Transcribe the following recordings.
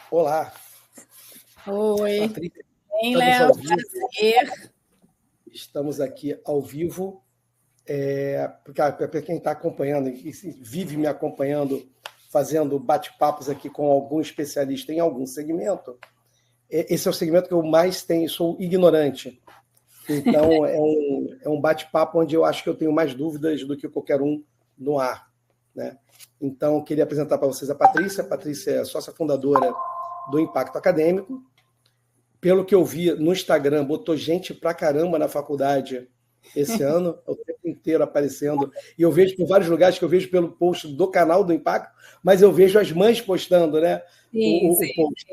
Olá, Oi, Patrícia. bem, Estamos Léo, ao vivo. prazer. Estamos aqui ao vivo. Para quem está acompanhando e vive me acompanhando, fazendo bate-papos aqui com algum especialista em algum segmento, esse é o segmento que eu mais tenho, sou ignorante. Então, é um bate-papo onde eu acho que eu tenho mais dúvidas do que qualquer um no ar, né? Então, queria apresentar para vocês a Patrícia. A Patrícia é sócia fundadora do Impacto Acadêmico. Pelo que eu vi no Instagram, botou gente pra caramba na faculdade esse ano, o tempo inteiro aparecendo. E eu vejo por vários lugares que eu vejo pelo post do canal do Impacto, mas eu vejo as mães postando, né? Sim, O post.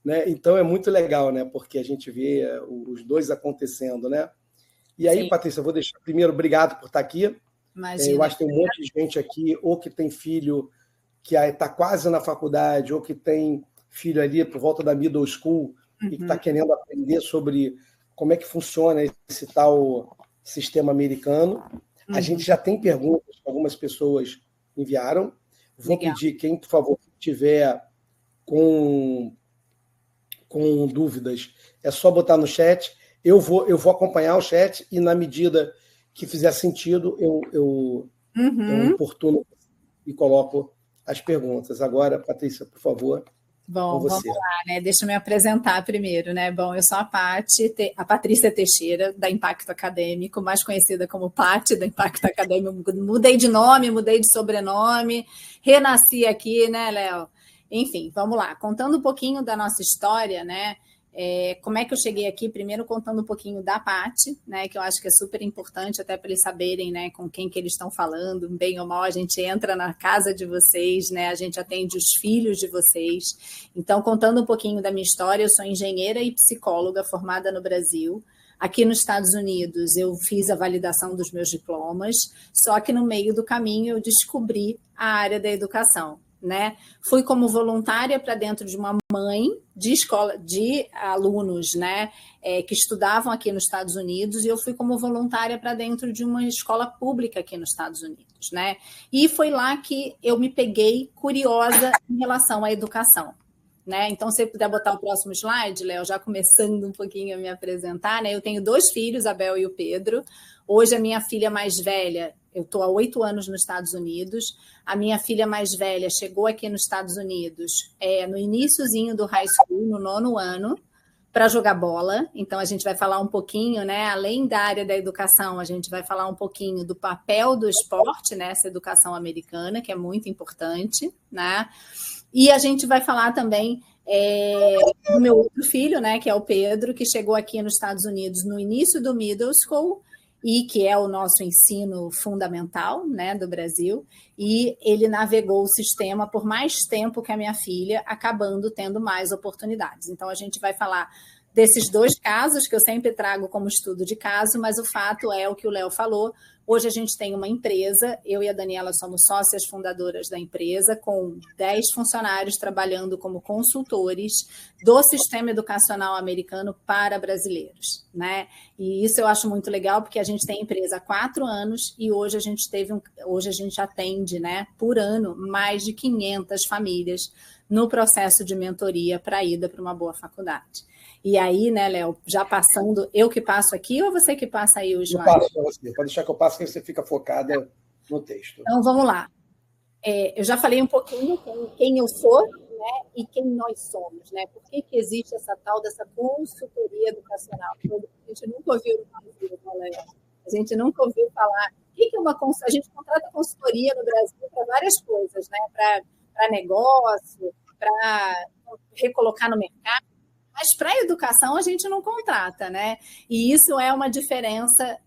Né? Então é muito legal, né? Porque a gente vê os dois acontecendo, né? E aí, sim, Patrícia, eu vou deixar primeiro, obrigado por estar aqui. Eu imagina. acho que tem um monte de gente aqui, ou que tem filho que está quase na faculdade, ou que tem filho ali por volta da middle school e que está querendo aprender sobre como é que funciona esse tal sistema americano. A gente já tem perguntas que algumas pessoas enviaram. Vou Legal. pedir quem, por favor, tiver com dúvidas, é só botar no chat. Eu vou acompanhar o chat e, na medida que fizer sentido, eu importuno e coloco as perguntas. Agora, Patrícia, por favor, com Bom, vamos você. lá, né? Deixa eu me apresentar primeiro, né? Bom, eu sou a Patrícia Teixeira, da Impacto Acadêmico, mais conhecida como Pati, da Impacto Acadêmico. Mudei de nome, mudei de sobrenome, renasci aqui, né, Léo? Enfim, vamos lá. Contando um pouquinho da nossa história, né? Como é que eu cheguei aqui? Primeiro contando um pouquinho da Pati, né? Que eu acho que é super importante até para eles saberem, né, com quem que eles estão falando. Bem ou mal, a gente entra na casa de vocês, né? A gente atende os filhos de vocês. Então, contando um pouquinho da minha história, eu sou engenheira e psicóloga formada no Brasil. Aqui nos Estados Unidos, eu fiz a validação dos meus diplomas, só que no meio do caminho eu descobri a área da educação, né? Fui como voluntária para dentro de uma mãe de escola, de alunos, né, que estudavam aqui nos Estados Unidos, e eu fui como voluntária para dentro de uma escola pública aqui nos Estados Unidos, né? E foi lá que eu me peguei curiosa em relação à educação. Né? Então, se você puder botar o próximo slide, Léo, já começando um pouquinho a me apresentar, né? Eu tenho 2 filhos, a Bel e o Pedro. Hoje, a minha filha mais velha, eu estou há 8 anos nos Estados Unidos. A minha filha mais velha chegou aqui nos Estados Unidos no iniciozinho do high school, no 9º ano, para jogar bola. Então, a gente vai falar um pouquinho, né? Além da área da educação, a gente vai falar um pouquinho do papel do esporte nessa educação americana, que é muito importante, né? E a gente vai falar também do meu outro filho, né, que é o Pedro, que chegou aqui nos Estados Unidos no início do middle school, e que é o nosso ensino fundamental, né, do Brasil, e ele navegou o sistema por mais tempo que a minha filha, acabando tendo mais oportunidades. Então, a gente vai falar desses 2 casos, que eu sempre trago como estudo de caso, mas o fato é o que o Léo falou. Hoje a gente tem uma empresa, eu e a Daniela somos sócias fundadoras da empresa, com 10 funcionários trabalhando como consultores do sistema educacional americano para brasileiros, né? E isso eu acho muito legal, porque a gente tem empresa há 4 anos e hoje a gente atende, né, por ano, mais de 500 famílias no processo de mentoria para a ida para uma boa faculdade. E aí, né, Léo, já passando, eu que passo aqui ou você que passa aí o slide? Eu passo para você, pode deixar que eu passo, que você fica focada no texto. Então, vamos lá. Eu já falei um pouquinho quem eu sou, né, e quem nós somos, né? Por que existe essa tal dessa consultoria educacional? A gente nunca ouviu no Brasil, né? A gente nunca ouviu falar. O que é uma consultoria? A gente contrata consultoria no Brasil para várias coisas, né? Para negócio, para recolocar no mercado. Mas para a educação a gente não contrata, né? E isso é uma diferença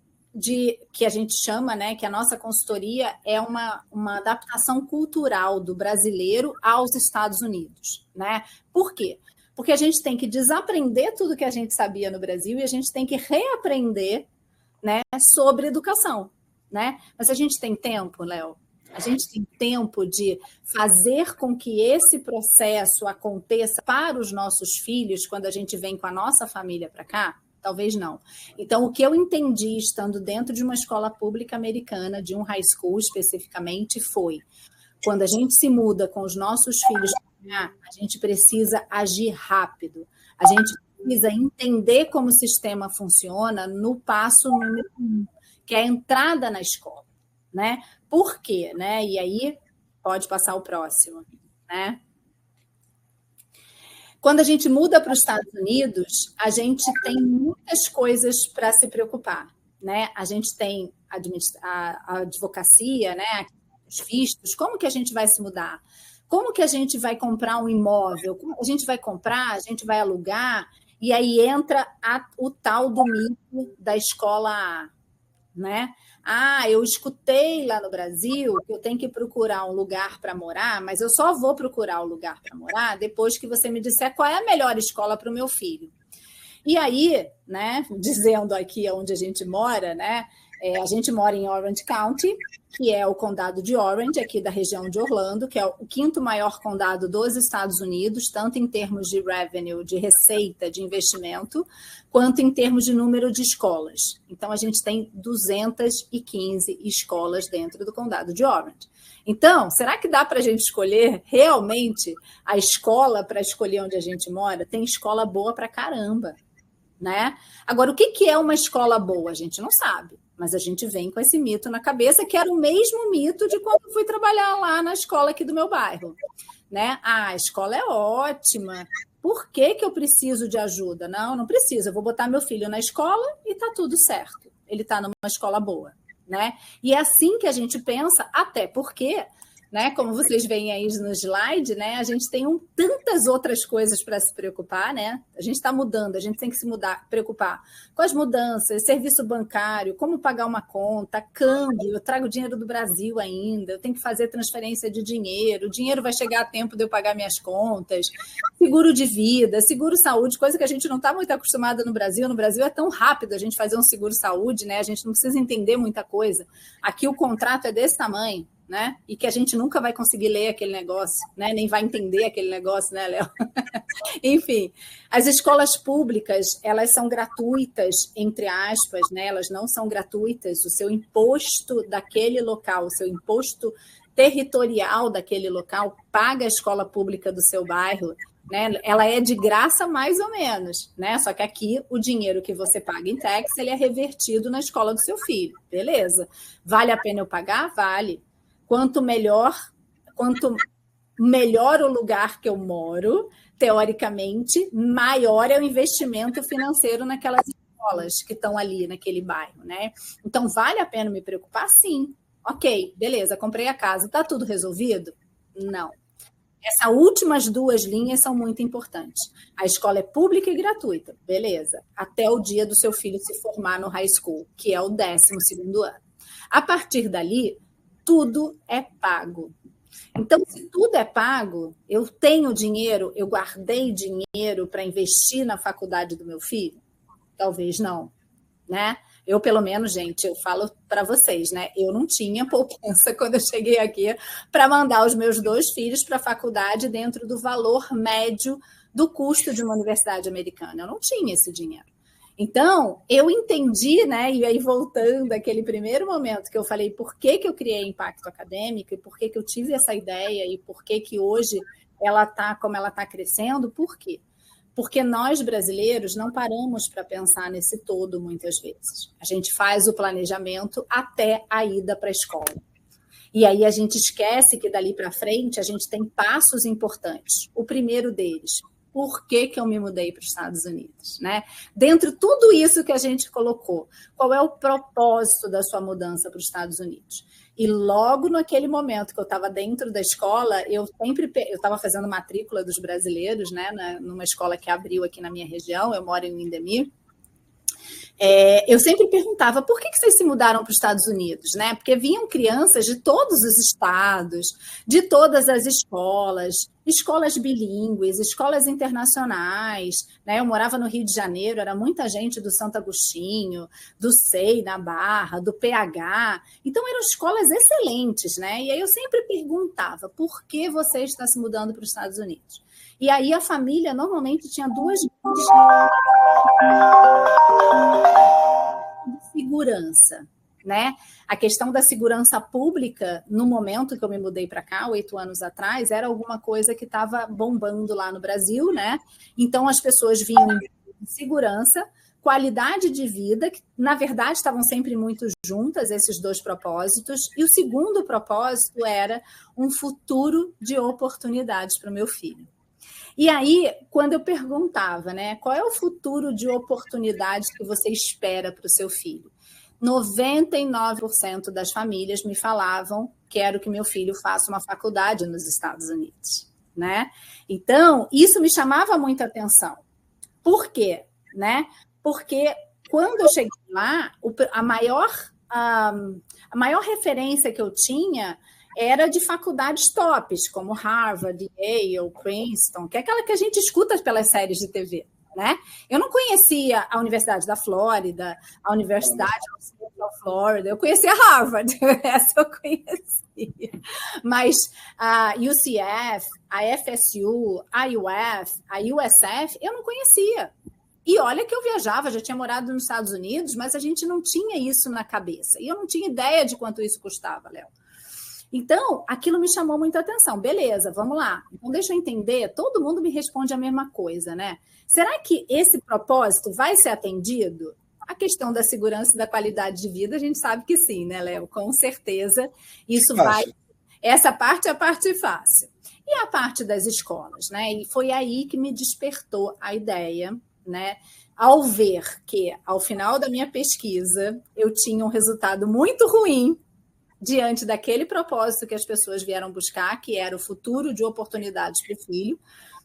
que a gente chama, né, que a nossa consultoria é uma adaptação cultural do brasileiro aos Estados Unidos, né? Por quê? Porque a gente tem que desaprender tudo que a gente sabia no Brasil e a gente tem que reaprender, né, sobre educação, né? Mas a gente tem tempo, Léo? A gente tem tempo de fazer com que esse processo aconteça para os nossos filhos quando a gente vem com a nossa família para cá? Talvez não. Então, o que eu entendi estando dentro de uma escola pública americana, de um high school especificamente, foi quando a gente se muda com os nossos filhos A gente precisa agir rápido. A gente precisa entender como o sistema funciona no passo número 1, que é a entrada na escola, né? Por quê, né? E aí pode passar o próximo, né? Quando a gente muda para os Estados Unidos, a gente tem muitas coisas para se preocupar, né? A gente tem a advocacia, né? Os vistos, como que a gente vai se mudar? Como que a gente vai comprar um imóvel? Como a gente vai comprar? A gente vai alugar? E aí entra o tal do mito da escola A, né? Eu escutei lá no Brasil que eu tenho que procurar um lugar para morar, mas eu só vou procurar um lugar para morar depois que você me disser qual é a melhor escola para o meu filho. E aí, né, dizendo aqui onde a gente mora, né, a gente mora em Orange County, que é o condado de Orange, aqui da região de Orlando, que é o 5º maior condado dos Estados Unidos, tanto em termos de revenue, de receita, de investimento, quanto em termos de número de escolas. Então, a gente tem 215 escolas dentro do condado de Orange. Então, será que dá para a gente escolher realmente a escola para escolher onde a gente mora? Tem escola boa para caramba, né? Agora, o que é uma escola boa? A gente não sabe, mas a gente vem com esse mito na cabeça, que era o mesmo mito de quando eu fui trabalhar lá na escola aqui do meu bairro, né? A escola é ótima, por que eu preciso de ajuda? Não preciso, eu vou botar meu filho na escola e está tudo certo, ele está numa escola boa, né? E é assim que a gente pensa, até porque, né, como vocês veem aí no slide, né, a gente tem tantas outras coisas para se preocupar, né? A gente está mudando, a gente tem que se preocupar com as mudanças, serviço bancário, como pagar uma conta, câmbio, eu trago dinheiro do Brasil ainda, eu tenho que fazer transferência de dinheiro, o dinheiro vai chegar a tempo de eu pagar minhas contas, seguro de vida, seguro saúde, coisa que a gente não está muito acostumada no Brasil. No Brasil é tão rápido a gente fazer um seguro saúde, né? A gente não precisa entender muita coisa. Aqui o contrato é desse tamanho, né? E que a gente nunca vai conseguir ler aquele negócio, né? Nem vai entender aquele negócio, né, Léo? Enfim, as escolas públicas, elas são gratuitas, entre aspas, né? Elas não são gratuitas. O seu imposto daquele local, o seu imposto territorial daquele local paga a escola pública do seu bairro, né? Ela é de graça mais ou menos, né? Só que aqui o dinheiro que você paga em tax, ele é revertido na escola do seu filho, beleza? Vale a pena eu pagar? Vale. Quanto melhor o lugar que eu moro, teoricamente, maior é o investimento financeiro naquelas escolas que estão ali naquele bairro, né? Então, vale a pena me preocupar? Sim. Ok, beleza, comprei a casa, está tudo resolvido? Não. Essas últimas 2 linhas são muito importantes. A escola é pública e gratuita, beleza, até o dia do seu filho se formar no high school, que é o 12º ano. A partir dali, tudo é pago. Então, se tudo é pago, eu tenho dinheiro, eu guardei dinheiro para investir na faculdade do meu filho? Talvez não, né? Eu, pelo menos, gente, eu falo para vocês, né? Eu não tinha poupança quando eu cheguei aqui para mandar os meus 2 filhos para a faculdade dentro do valor médio do custo de uma universidade americana. Eu não tinha esse dinheiro. Então, eu entendi, né? E aí, voltando àquele primeiro momento que eu falei por que eu criei Impacto Acadêmico e por que eu tive essa ideia e por que hoje ela está como ela está crescendo, por quê? Porque nós, brasileiros, não paramos para pensar nesse todo muitas vezes. A gente faz o planejamento até a ida para a escola. E aí a gente esquece que dali para frente a gente tem passos importantes. O primeiro deles, por que eu me mudei para os Estados Unidos, né? Dentro de tudo isso que a gente colocou, qual é o propósito da sua mudança para os Estados Unidos? E logo naquele momento que eu estava dentro da escola, eu estava fazendo matrícula dos brasileiros, né, numa escola que abriu aqui na minha região, eu moro em Windemere. Eu sempre perguntava por que vocês se mudaram para os Estados Unidos, né? Porque vinham crianças de todos os estados, de todas as escolas bilíngues, escolas internacionais, né? Eu morava no Rio de Janeiro, era muita gente do Santo Agostinho, do SEI, na Barra, do PH. Então, eram escolas excelentes, né? E aí eu sempre perguntava, por que você está se mudando para os Estados Unidos? E aí a família normalmente tinha 2 grandes de segurança, né? A questão da segurança pública, no momento que eu me mudei para cá, 8 anos atrás, era alguma coisa que estava bombando lá no Brasil, né? Então, as pessoas vinham em segurança, qualidade de vida, que, na verdade, estavam sempre muito juntas, esses dois propósitos. E o segundo propósito era um futuro de oportunidades para o meu filho. E aí, quando eu perguntava, né, qual é o futuro de oportunidades que você espera para o seu filho? 99% das famílias me falavam: quero que meu filho faça uma faculdade nos Estados Unidos, né? Então, isso me chamava muita atenção. Por quê? Né? Porque quando eu cheguei lá, a maior referência que eu tinha era de faculdades tops, como Harvard, Yale, Princeton, que é aquela que a gente escuta pelas séries de TV. Né? Eu não conhecia a Universidade da Flórida, a Universidade da Flórida, eu conhecia Harvard, essa eu conhecia. Mas a UCF, a FSU, a UF, a USF, eu não conhecia. E olha que eu viajava, já tinha morado nos Estados Unidos, mas a gente não tinha isso na cabeça. E eu não tinha ideia de quanto isso custava, Léo. Então, aquilo me chamou muita atenção. Beleza, vamos lá. Então, deixa eu entender. Todo mundo me responde a mesma coisa, né? Será que esse propósito vai ser atendido? A questão da segurança e da qualidade de vida, a gente sabe que sim, né, Léo? Com certeza, isso vai... Essa parte é a parte fácil. E a parte das escolas, né? E foi aí que me despertou a ideia, né? Ao ver que, ao final da minha pesquisa, eu tinha um resultado muito ruim diante daquele propósito que as pessoas vieram buscar, que era o futuro de oportunidades para o filho,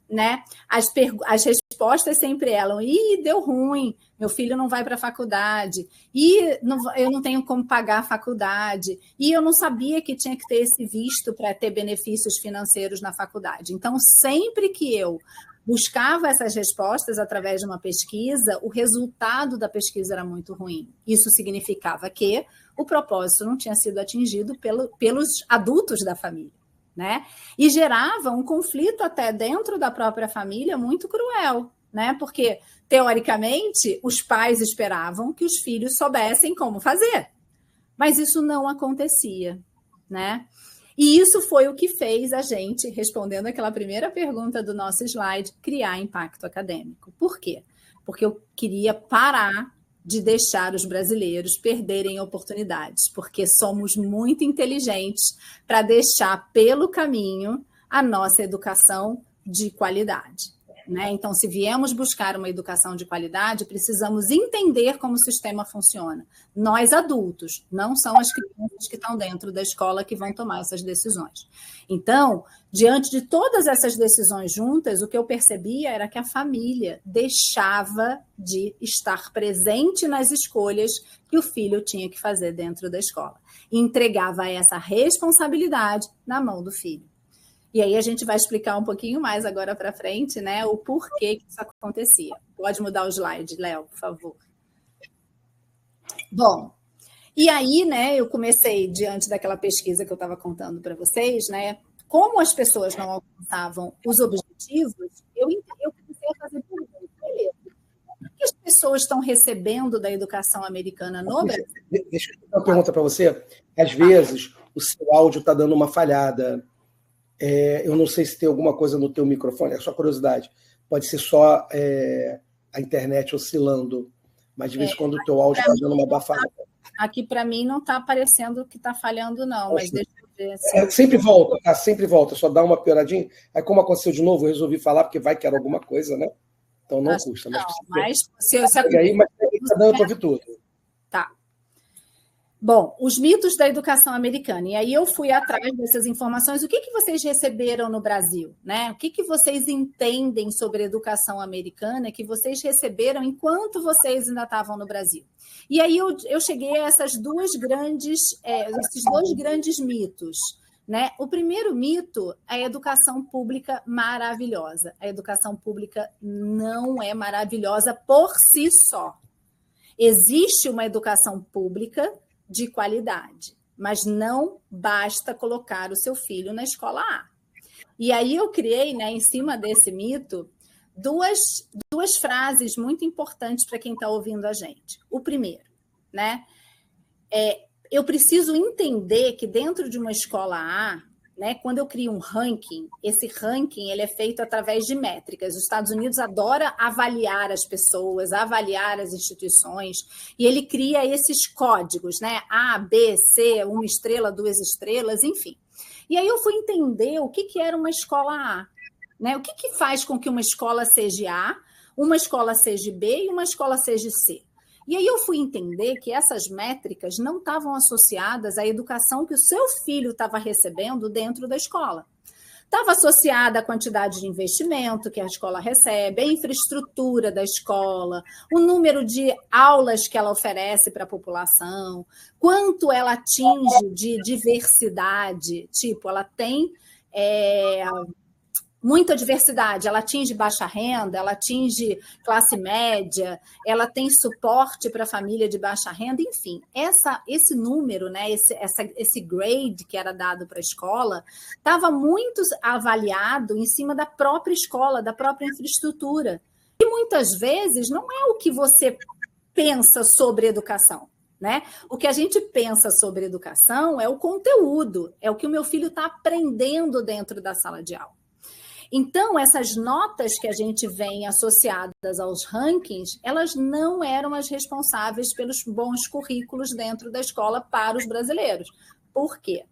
né? As respostas sempre eram: deu ruim, meu filho não vai para a faculdade, eu não tenho como pagar a faculdade, e eu não sabia que tinha que ter esse visto para ter benefícios financeiros na faculdade. Então, sempre que eu buscava essas respostas através de uma pesquisa, o resultado da pesquisa era muito ruim. Isso significava que o propósito não tinha sido atingido pelos adultos da família, né? E gerava um conflito até dentro da própria família muito cruel, né? Porque, teoricamente, os pais esperavam que os filhos soubessem como fazer, mas isso não acontecia, né? E isso foi o que fez a gente, respondendo aquela primeira pergunta do nosso slide, criar Impacto Acadêmico. Por quê? Porque eu queria parar de deixar os brasileiros perderem oportunidades, porque somos muito inteligentes para deixar pelo caminho a nossa educação de qualidade, né? Então, se viemos buscar uma educação de qualidade, precisamos entender como o sistema funciona. Nós, adultos, não são as crianças que estão dentro da escola que vão tomar essas decisões. Então, diante de todas essas decisões juntas, o que eu percebia era que a família deixava de estar presente nas escolhas que o filho tinha que fazer dentro da escola. E entregava essa responsabilidade na mão do filho. E aí a gente vai explicar um pouquinho mais agora para frente, né, o porquê que isso acontecia. Pode mudar o slide, Léo, por favor. Bom, e aí, né, eu comecei, diante daquela pesquisa que eu estava contando para vocês, né, como as pessoas não alcançavam os objetivos, eu comecei a fazer perguntas. Beleza, o que as pessoas estão recebendo da educação americana no Brasil? Deixa eu fazer uma pergunta para você. Às vezes, o seu áudio está dando uma falhada. Eu não sei se tem alguma coisa no teu microfone, é só curiosidade. Pode ser só a internet oscilando, mas de vez em quando o teu áudio está dando uma abafada. Aqui para mim não está aparecendo que está falhando, não, mas deixa eu ver. Assim. Sempre volta, tá? Sempre volta, só dá uma pioradinha. Aí, como aconteceu de novo, eu resolvi falar, porque vai que era alguma coisa, né? Então não custa. Mas se aí, mas está dando para ouvir tudo. Tá. Bom, os mitos da educação americana. E aí eu fui atrás dessas informações. O que vocês receberam no Brasil? Né? O que vocês entendem sobre a educação americana que vocês receberam enquanto vocês ainda estavam no Brasil? E aí eu cheguei a esses dois grandes mitos. Né? O primeiro mito é a educação pública maravilhosa. A educação pública não é maravilhosa por si só. Existe uma educação pública de qualidade, mas não basta colocar o seu filho na escola A. E aí eu criei, né, em cima desse mito, duas frases muito importantes para quem está ouvindo a gente. O primeiro, né? eu preciso entender que dentro de uma escola A, né, quando eu crio um ranking, esse ranking ele é feito através de métricas. Os Estados Unidos adora avaliar as pessoas, avaliar as instituições, e ele cria esses códigos, né? A, B, C, 1 estrela, 2 estrelas, enfim. E aí eu fui entender o que era uma escola A, né? O que faz com que uma escola seja A, uma escola seja B e uma escola seja C. E aí eu fui entender que essas métricas não estavam associadas à educação que o seu filho estava recebendo dentro da escola. Estava associada à quantidade de investimento que a escola recebe, a infraestrutura da escola, o número de aulas que ela oferece para a população, quanto ela atinge de diversidade, tipo, ela tem muita diversidade, ela atinge baixa renda, ela atinge classe média, ela tem suporte para a família de baixa renda, enfim, esse número, né, esse grade que era dado para a escola, estava muito avaliado em cima da própria escola, da própria infraestrutura. E muitas vezes não é o que você pensa sobre educação. Né? O que a gente pensa sobre educação é o conteúdo, é o que o meu filho está aprendendo dentro da sala de aula. Então, essas notas que a gente vem associadas aos rankings, elas não eram as responsáveis pelos bons currículos dentro da escola para os brasileiros. Por quê?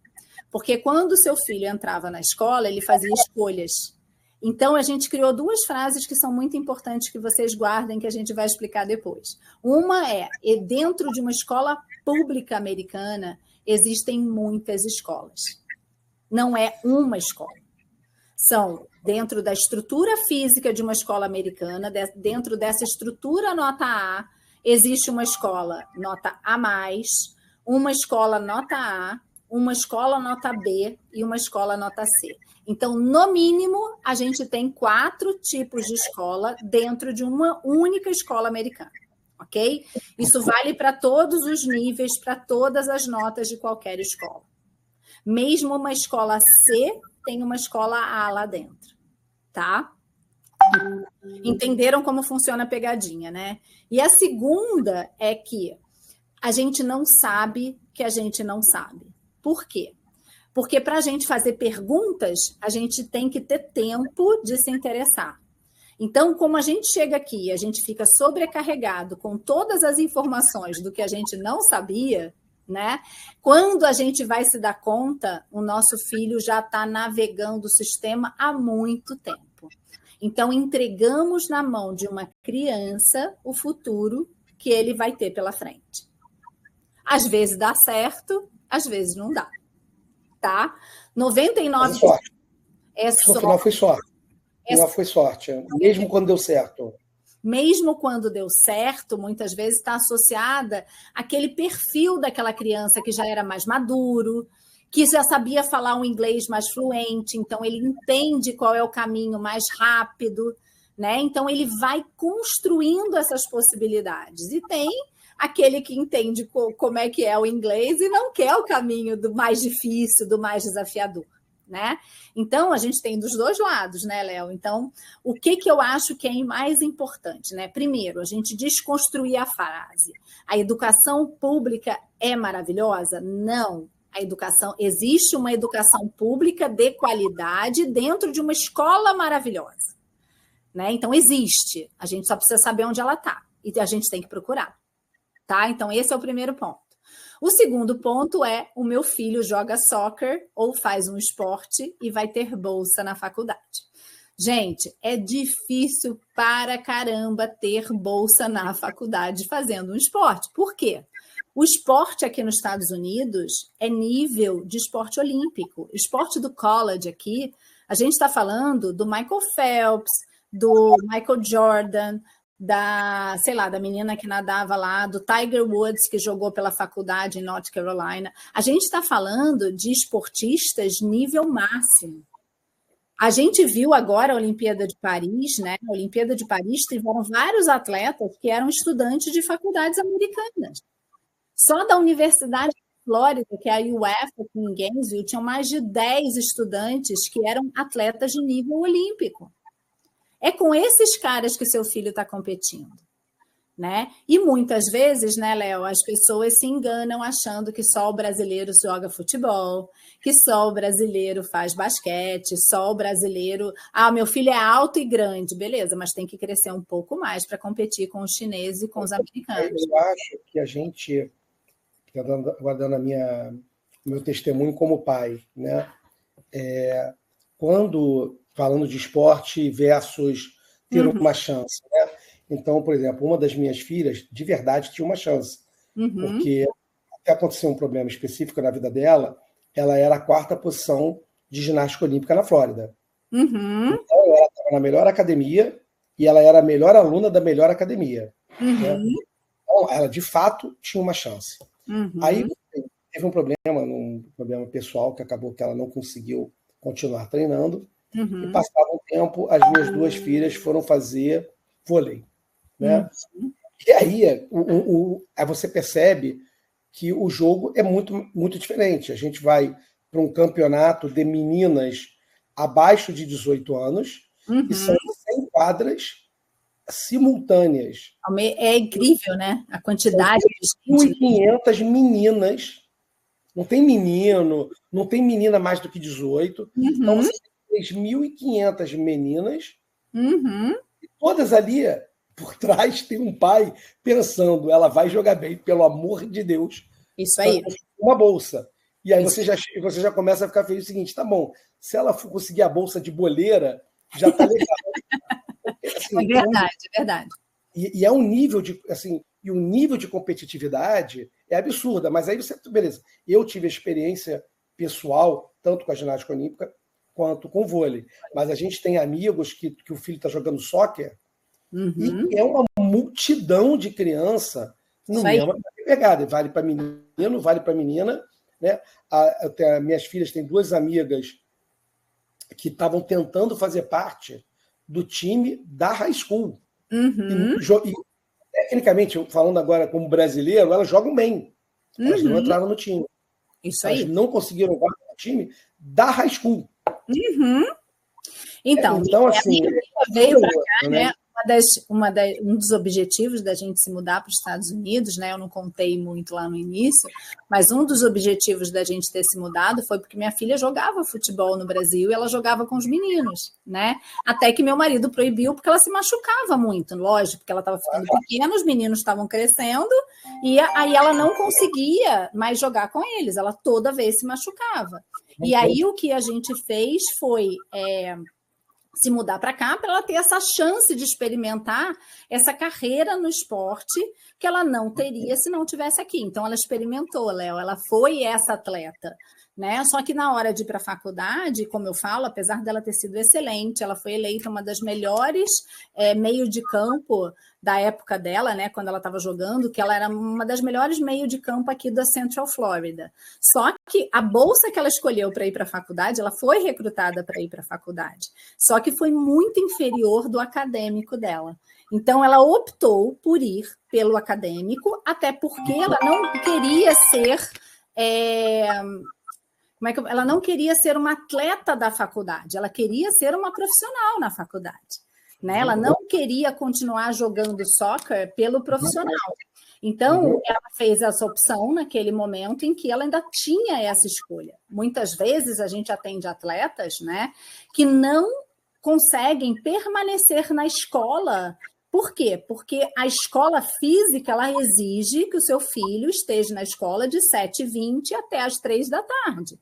Porque quando o seu filho entrava na escola, ele fazia escolhas. Então, a gente criou 2 frases que são muito importantes que vocês guardem, que a gente vai explicar depois. Uma é, dentro de uma escola pública americana, existem muitas escolas. Não é uma escola. São dentro da estrutura física de uma escola americana, dentro dessa estrutura nota A, existe uma escola nota A+, uma escola nota A, uma escola nota B e uma escola nota C. Então, no mínimo, a gente tem 4 tipos de escola dentro de uma única escola americana, ok? Isso vale para todos os níveis, para todas as notas de qualquer escola. Mesmo uma escola C tem uma escola A lá dentro, tá? Entenderam como funciona a pegadinha, né? E a segunda é que a gente não sabe que a gente não sabe. Por quê? Porque para a gente fazer perguntas, a gente tem que ter tempo de se interessar. Então, como a gente chega aqui e a gente fica sobrecarregado com todas as informações do que a gente não sabia, né? Quando a gente vai se dar conta, o nosso filho já está navegando o sistema há muito tempo. Então, entregamos na mão de uma criança o futuro que ele vai ter pela frente. Às vezes dá certo, às vezes não dá. Tá? 99%. No final foi sorte. No final foi sorte. Mesmo quando deu certo. Mesmo quando deu certo, muitas vezes está associada àquele perfil daquela criança que já era mais maduro, que já sabia falar um inglês mais fluente, então ele entende qual é o caminho mais rápido, né? Então ele vai construindo essas possibilidades. E tem aquele que entende como é que é o inglês e não quer o caminho do mais difícil, do mais desafiador. Né? Então, a gente tem dos 2 lados, né, Léo? Então, o que eu acho que é mais importante, né? Primeiro, a gente desconstruir a frase. A educação pública é maravilhosa? Não. Existe uma educação pública de qualidade dentro de uma escola maravilhosa. Né? Então, existe. A gente só precisa saber onde ela está. E a gente tem que procurar. Tá? Então, esse é o primeiro ponto. O segundo ponto é: o meu filho joga soccer ou faz um esporte e vai ter bolsa na faculdade. Gente, é difícil para caramba ter bolsa na faculdade fazendo um esporte. Por quê? O esporte aqui nos Estados Unidos é nível de esporte olímpico. Esporte do college aqui, a gente está falando do Michael Phelps, do Michael Jordan, da menina que nadava lá, do Tiger Woods, que jogou pela faculdade em North Carolina. A gente está falando de esportistas nível máximo. A gente viu agora a Olimpíada de Paris, né? A Olimpíada de Paris tiveram vários atletas que eram estudantes de faculdades americanas. Só da Universidade de Flórida, que é a UF, aqui em Gainesville, tinham mais de 10 estudantes que eram atletas de nível olímpico. É com esses caras que seu filho está competindo. né? E muitas vezes, né, Léo, as pessoas se enganam achando que só o brasileiro joga futebol, que só o brasileiro faz basquete, só o brasileiro... Ah, meu filho é alto e grande, beleza, mas tem que crescer um pouco mais para competir com os chineses e com os americanos. Eu acho que a gente, guardando meu testemunho como pai, né? Quando falando de esporte versus ter uma chance, né? Então, por exemplo, uma das minhas filhas, de verdade, tinha uma chance, porque até aconteceu um problema específico na vida dela, ela era a 4ª posição de ginástica olímpica na Flórida. Então, ela estava na melhor academia e ela era a melhor aluna da melhor academia. Né? Então, ela, de fato, tinha uma chance. Aí, teve um problema pessoal, que acabou que ela não conseguiu continuar treinando, e passado um tempo, as minhas 2 filhas foram fazer vôlei. Né? E aí, aí você percebe que o jogo é muito, muito diferente. A gente vai para um campeonato de meninas abaixo de 18 anos e são 100 quadras simultâneas. É incrível, né? A quantidade de gente. 1.500 meninas. Não tem menino, não tem menina mais do que 18. Então, você tem 3.500 meninas e todas ali... Por trás tem um pai pensando, ela vai jogar bem, pelo amor de Deus. Isso aí. Uma bolsa. E aí você já começa a ficar feliz o seguinte, tá bom, se ela for conseguir a bolsa de boleira, já tá legal. Assim, é verdade, é verdade. E é um nível de, assim, e o nível de competitividade é absurda, mas aí você, beleza, eu tive a experiência pessoal, tanto com a ginástica olímpica, quanto com o vôlei. Mas a gente tem amigos que o filho está jogando sóquer, e é uma multidão de criança no mesmo pegada. Vale para menino, vale para menina. Né? Minhas filhas têm 2 amigas que estavam tentando fazer parte do time da high school. E, tecnicamente, falando agora como brasileiro, elas jogam bem. Elas não entraram no time. Isso aí. Elas não conseguiram entrar no time da high school. Então assim, veio para cá, né? Um dos objetivos da gente se mudar para os Estados Unidos, né? Eu não contei muito lá no início, mas um dos objetivos da gente ter se mudado foi porque minha filha jogava futebol no Brasil e ela jogava com os meninos, né? Até que meu marido proibiu porque ela se machucava muito, lógico, porque ela estava ficando pequena, os meninos estavam crescendo e aí ela não conseguia mais jogar com eles, ela toda vez se machucava. E aí o que a gente fez foi se mudar para cá para ela ter essa chance de experimentar essa carreira no esporte que ela não teria se não tivesse aqui. Então, ela experimentou, Léo, ela foi essa atleta. Né? Só que na hora de ir para a faculdade, como eu falo, apesar dela ter sido excelente, ela foi eleita uma das melhores meio de campo da época dela, né? Quando ela estava jogando, que ela era uma das melhores meio de campo aqui da Central Florida. Só que a bolsa que ela escolheu para ir para a faculdade, ela foi recrutada para ir para a faculdade. Só que foi muito inferior do acadêmico dela. Então, ela optou por ir pelo acadêmico, até porque ela não queria ser... ela não queria ser uma atleta da faculdade, ela queria ser uma profissional na faculdade. Né? Ela não queria continuar jogando soccer pelo profissional. Então, ela fez essa opção naquele momento em que ela ainda tinha essa escolha. Muitas vezes a gente atende atletas, né, que não conseguem permanecer na escola. Por quê? Porque a escola física ela exige que o seu filho esteja na escola de 7h20 até as 3 da tarde.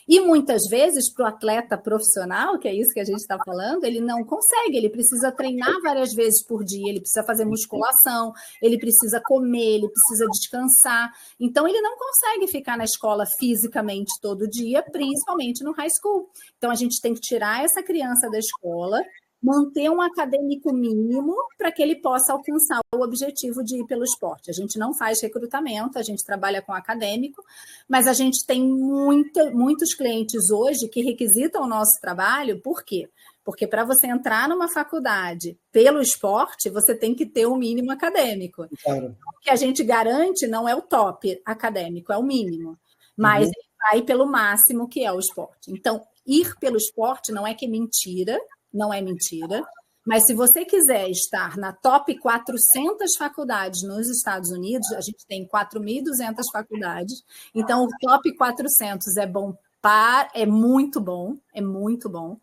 E muitas vezes, para o atleta profissional, que é isso que a gente está falando, ele não consegue, ele precisa treinar várias vezes por dia, ele precisa fazer musculação, ele precisa comer, ele precisa descansar. Então, ele não consegue ficar na escola fisicamente todo dia, principalmente no high school. Então, a gente tem que tirar essa criança da escola, manter um acadêmico mínimo para que ele possa alcançar o objetivo de ir pelo esporte. A gente não faz recrutamento, a gente trabalha com acadêmico, mas a gente tem muitos clientes hoje que requisitam o nosso trabalho. Por quê? Porque para você entrar numa faculdade pelo esporte, você tem que ter o mínimo acadêmico. Claro. O que a gente garante não é o top acadêmico, é o mínimo. Mas ele vai pelo máximo, que é o esporte. Então, ir pelo esporte não é que é mentira, não é mentira, Mas se você quiser estar na top 400 faculdades nos Estados Unidos, a gente tem 4.200 faculdades, então o top 400 é bom é muito bom, é muito bom.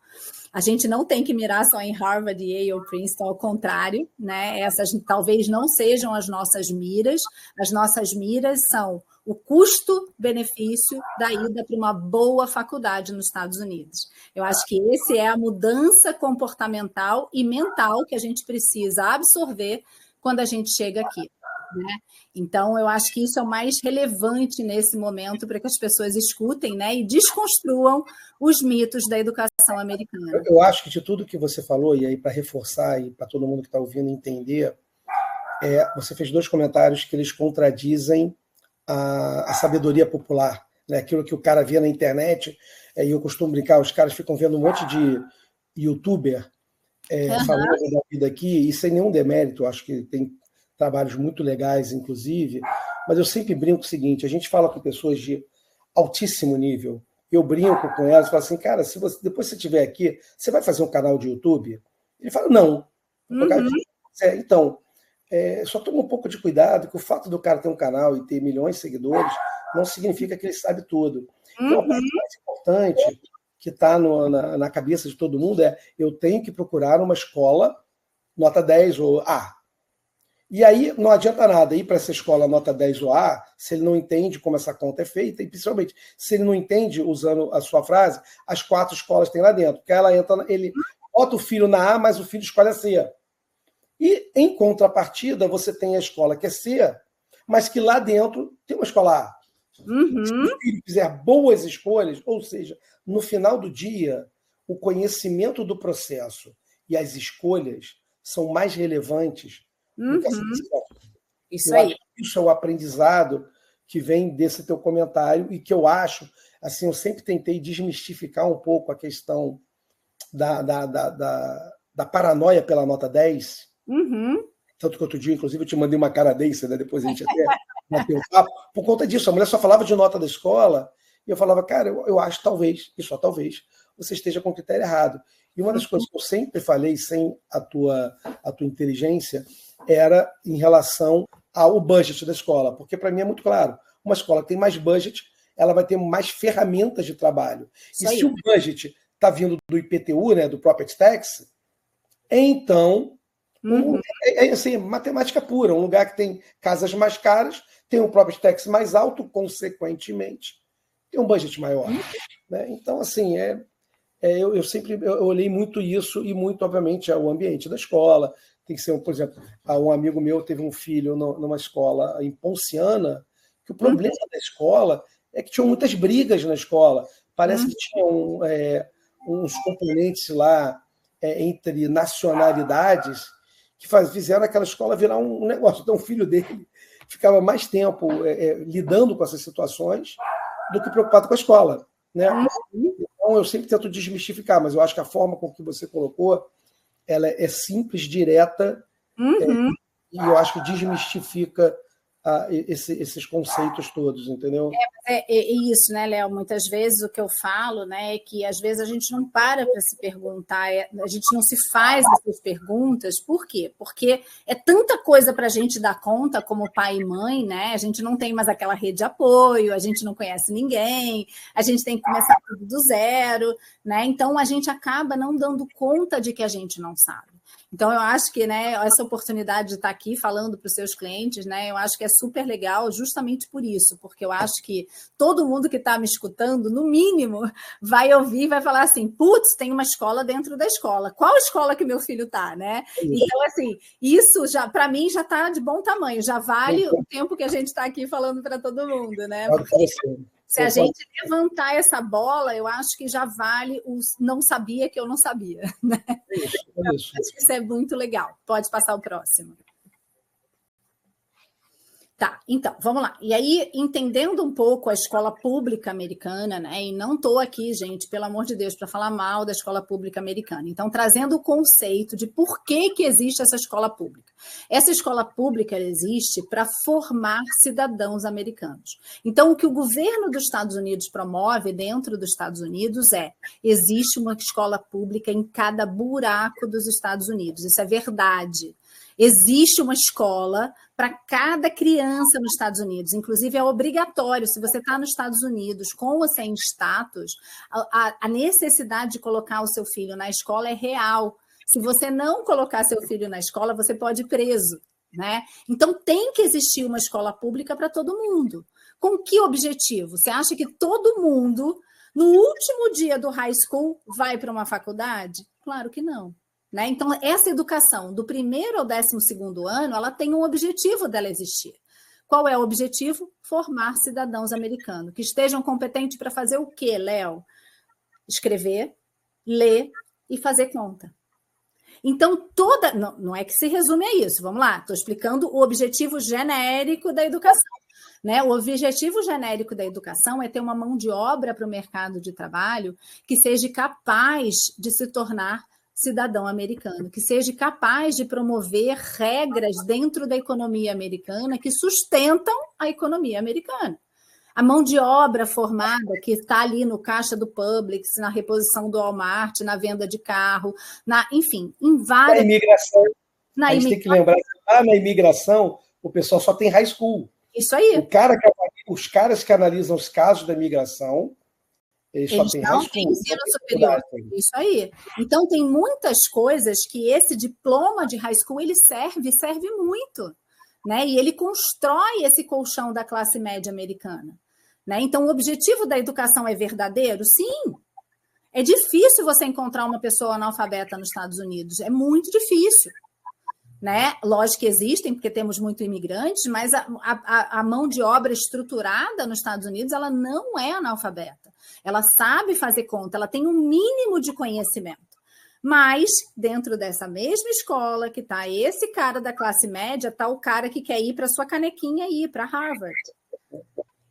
A gente não tem que mirar só em Harvard, Yale, Princeton, ao contrário, né? Essas talvez não sejam as nossas miras. As nossas miras são o custo-benefício da ida para uma boa faculdade nos Estados Unidos. Eu acho que essa é a mudança comportamental e mental que a gente precisa absorver quando a gente chega aqui, né? Então, eu acho que isso é o mais relevante nesse momento para que as pessoas escutem, né, e desconstruam os mitos da educação americana. Eu acho que de tudo que você falou, e aí para reforçar e para todo mundo que está ouvindo entender, você fez 2 comentários que eles contradizem a sabedoria popular, né? Aquilo que o cara vê na internet, e eu costumo brincar, os caras ficam vendo um monte de youtuber falando da vida aqui, e sem nenhum demérito, acho que tem trabalhos muito legais, inclusive, mas eu sempre brinco o seguinte, a gente fala com pessoas de altíssimo nível, eu brinco com elas e falo assim, cara, se você, depois que você estiver aqui, você vai fazer um canal de YouTube? Ele fala, não. Então, só toma um pouco de cuidado, que o fato do cara ter um canal e ter milhões de seguidores não significa que ele sabe tudo. Então, a parte mais importante que está na cabeça de todo mundo eu tenho que procurar uma escola nota 10 ou A. E aí não adianta nada ir para essa escola nota 10 ou A se ele não entende como essa conta é feita, e principalmente se ele não entende, usando a sua frase, as 4 escolas tem lá dentro. Porque ela entra, ele bota o filho na A, mas o filho escolhe a C. E, em contrapartida, você tem a escola que é C, mas que lá dentro tem uma escola A. Se o filho fizer boas escolhas, ou seja, no final do dia, o conhecimento do processo e as escolhas são mais relevantes do que a seleção. Isso aí. Isso é o aprendizado que vem desse teu comentário e que eu acho, assim, eu sempre tentei desmistificar um pouco a questão da paranoia pela nota 10. Tanto que outro dia, inclusive, eu te mandei uma canadense, né? Depois a gente até bateu um papo. Por conta disso, a mulher só falava de nota da escola, e eu falava, cara, eu acho talvez, e só talvez, você esteja com o critério errado. E uma das coisas que eu sempre falei, sem a tua inteligência, era em relação ao budget da escola, porque para mim é muito claro, uma escola que tem mais budget, ela vai ter mais ferramentas de trabalho. E se o budget está vindo do IPTU, né, do Property Tax, então assim, matemática pura, um lugar que tem casas mais caras, tem um Property Tax mais alto, consequentemente, tem um budget maior. Né? Então, assim, eu sempre olhei muito isso e muito, obviamente, o ambiente da escola. Tem que ser, por exemplo, um amigo meu teve um filho numa escola em Ponciana, que o problema da escola é que tinham muitas brigas na escola. Parece que tinham uns componentes lá entre nacionalidades que fizeram aquela escola virar um negócio. Então, o filho dele ficava mais tempo lidando com essas situações do que preocupado com a escola. Né? Então, eu sempre tento desmistificar, mas eu acho que a forma com que você colocou ela é simples, direta, e eu acho que desmistifica esses conceitos todos, entendeu? É isso, né, Léo? Muitas vezes o que eu falo, né, é que às vezes a gente não para se perguntar, a gente não se faz essas perguntas. Por quê? Porque é tanta coisa para a gente dar conta como pai e mãe, né? A gente não tem mais aquela rede de apoio, a gente não conhece ninguém, a gente tem que começar tudo do zero, né? Então a gente acaba não dando conta de que a gente não sabe. Então, eu acho que, né, essa oportunidade de estar aqui falando para os seus clientes, né, eu acho que é super legal justamente por isso, porque eu acho que todo mundo que está me escutando, no mínimo, vai ouvir e vai falar assim, putz, tem uma escola dentro da escola. Qual escola que meu filho está, né? Então, assim, isso já, para mim, já está de bom tamanho, já vale o tempo que a gente está aqui falando para todo mundo, né? Porque se a gente levantar essa bola, eu acho que já vale o não sabia que eu não sabia. Né? Isso é muito legal. Pode passar o próximo. Tá, então, vamos lá. E aí, entendendo um pouco a escola pública americana, né? E não estou aqui, gente, pelo amor de Deus, para falar mal da escola pública americana. Então, trazendo o conceito de por que existe essa escola pública. Essa escola pública existe para formar cidadãos americanos. Então, o que o governo dos Estados Unidos promove dentro dos Estados Unidos existe uma escola pública em cada buraco dos Estados Unidos. Isso é verdade. Existe uma escola para cada criança nos Estados Unidos. Inclusive, é obrigatório, se você está nos Estados Unidos com ou sem status, a necessidade de colocar o seu filho na escola é real. Se você não colocar seu filho na escola, você pode ir preso, né? Então, tem que existir uma escola pública para todo mundo. Com que objetivo? Você acha que todo mundo, no último dia do high school, vai para uma faculdade? Claro que não. Né? Então, essa educação do 1º ao 12º ano, ela tem um objetivo dela existir. Qual é o objetivo? Formar cidadãos americanos, que estejam competentes para fazer o quê, Léo? Escrever, ler e fazer conta. Então, não é que se resume a isso, vamos lá, estou explicando o objetivo genérico da educação. Né? O objetivo genérico da educação é ter uma mão de obra para o mercado de trabalho que seja capaz de se tornar cidadão americano, que seja capaz de promover regras dentro da economia americana que sustentam a economia americana. A mão de obra formada que está ali no caixa do Publix, na reposição do Walmart, na venda de carro, enfim, em várias... Na imigração. A gente tem que lembrar que lá na imigração o pessoal só tem high school. Isso aí. Os caras que analisam os casos da imigração, eles só têm high school. Ensino superior. Isso aí. Então, tem muitas coisas que esse diploma de high school ele serve muito. Né? E ele constrói esse colchão da classe média americana. Né? Então, o objetivo da educação é verdadeiro? Sim. É difícil você encontrar uma pessoa analfabeta nos Estados Unidos. É muito difícil. Né? Lógico que existem, porque temos muitos imigrantes, mas a mão de obra estruturada nos Estados Unidos ela não é analfabeta. Ela sabe fazer conta, ela tem um mínimo de conhecimento. Mas, dentro dessa mesma escola que está esse cara da classe média, está o cara que quer ir para sua canequinha e ir para Harvard.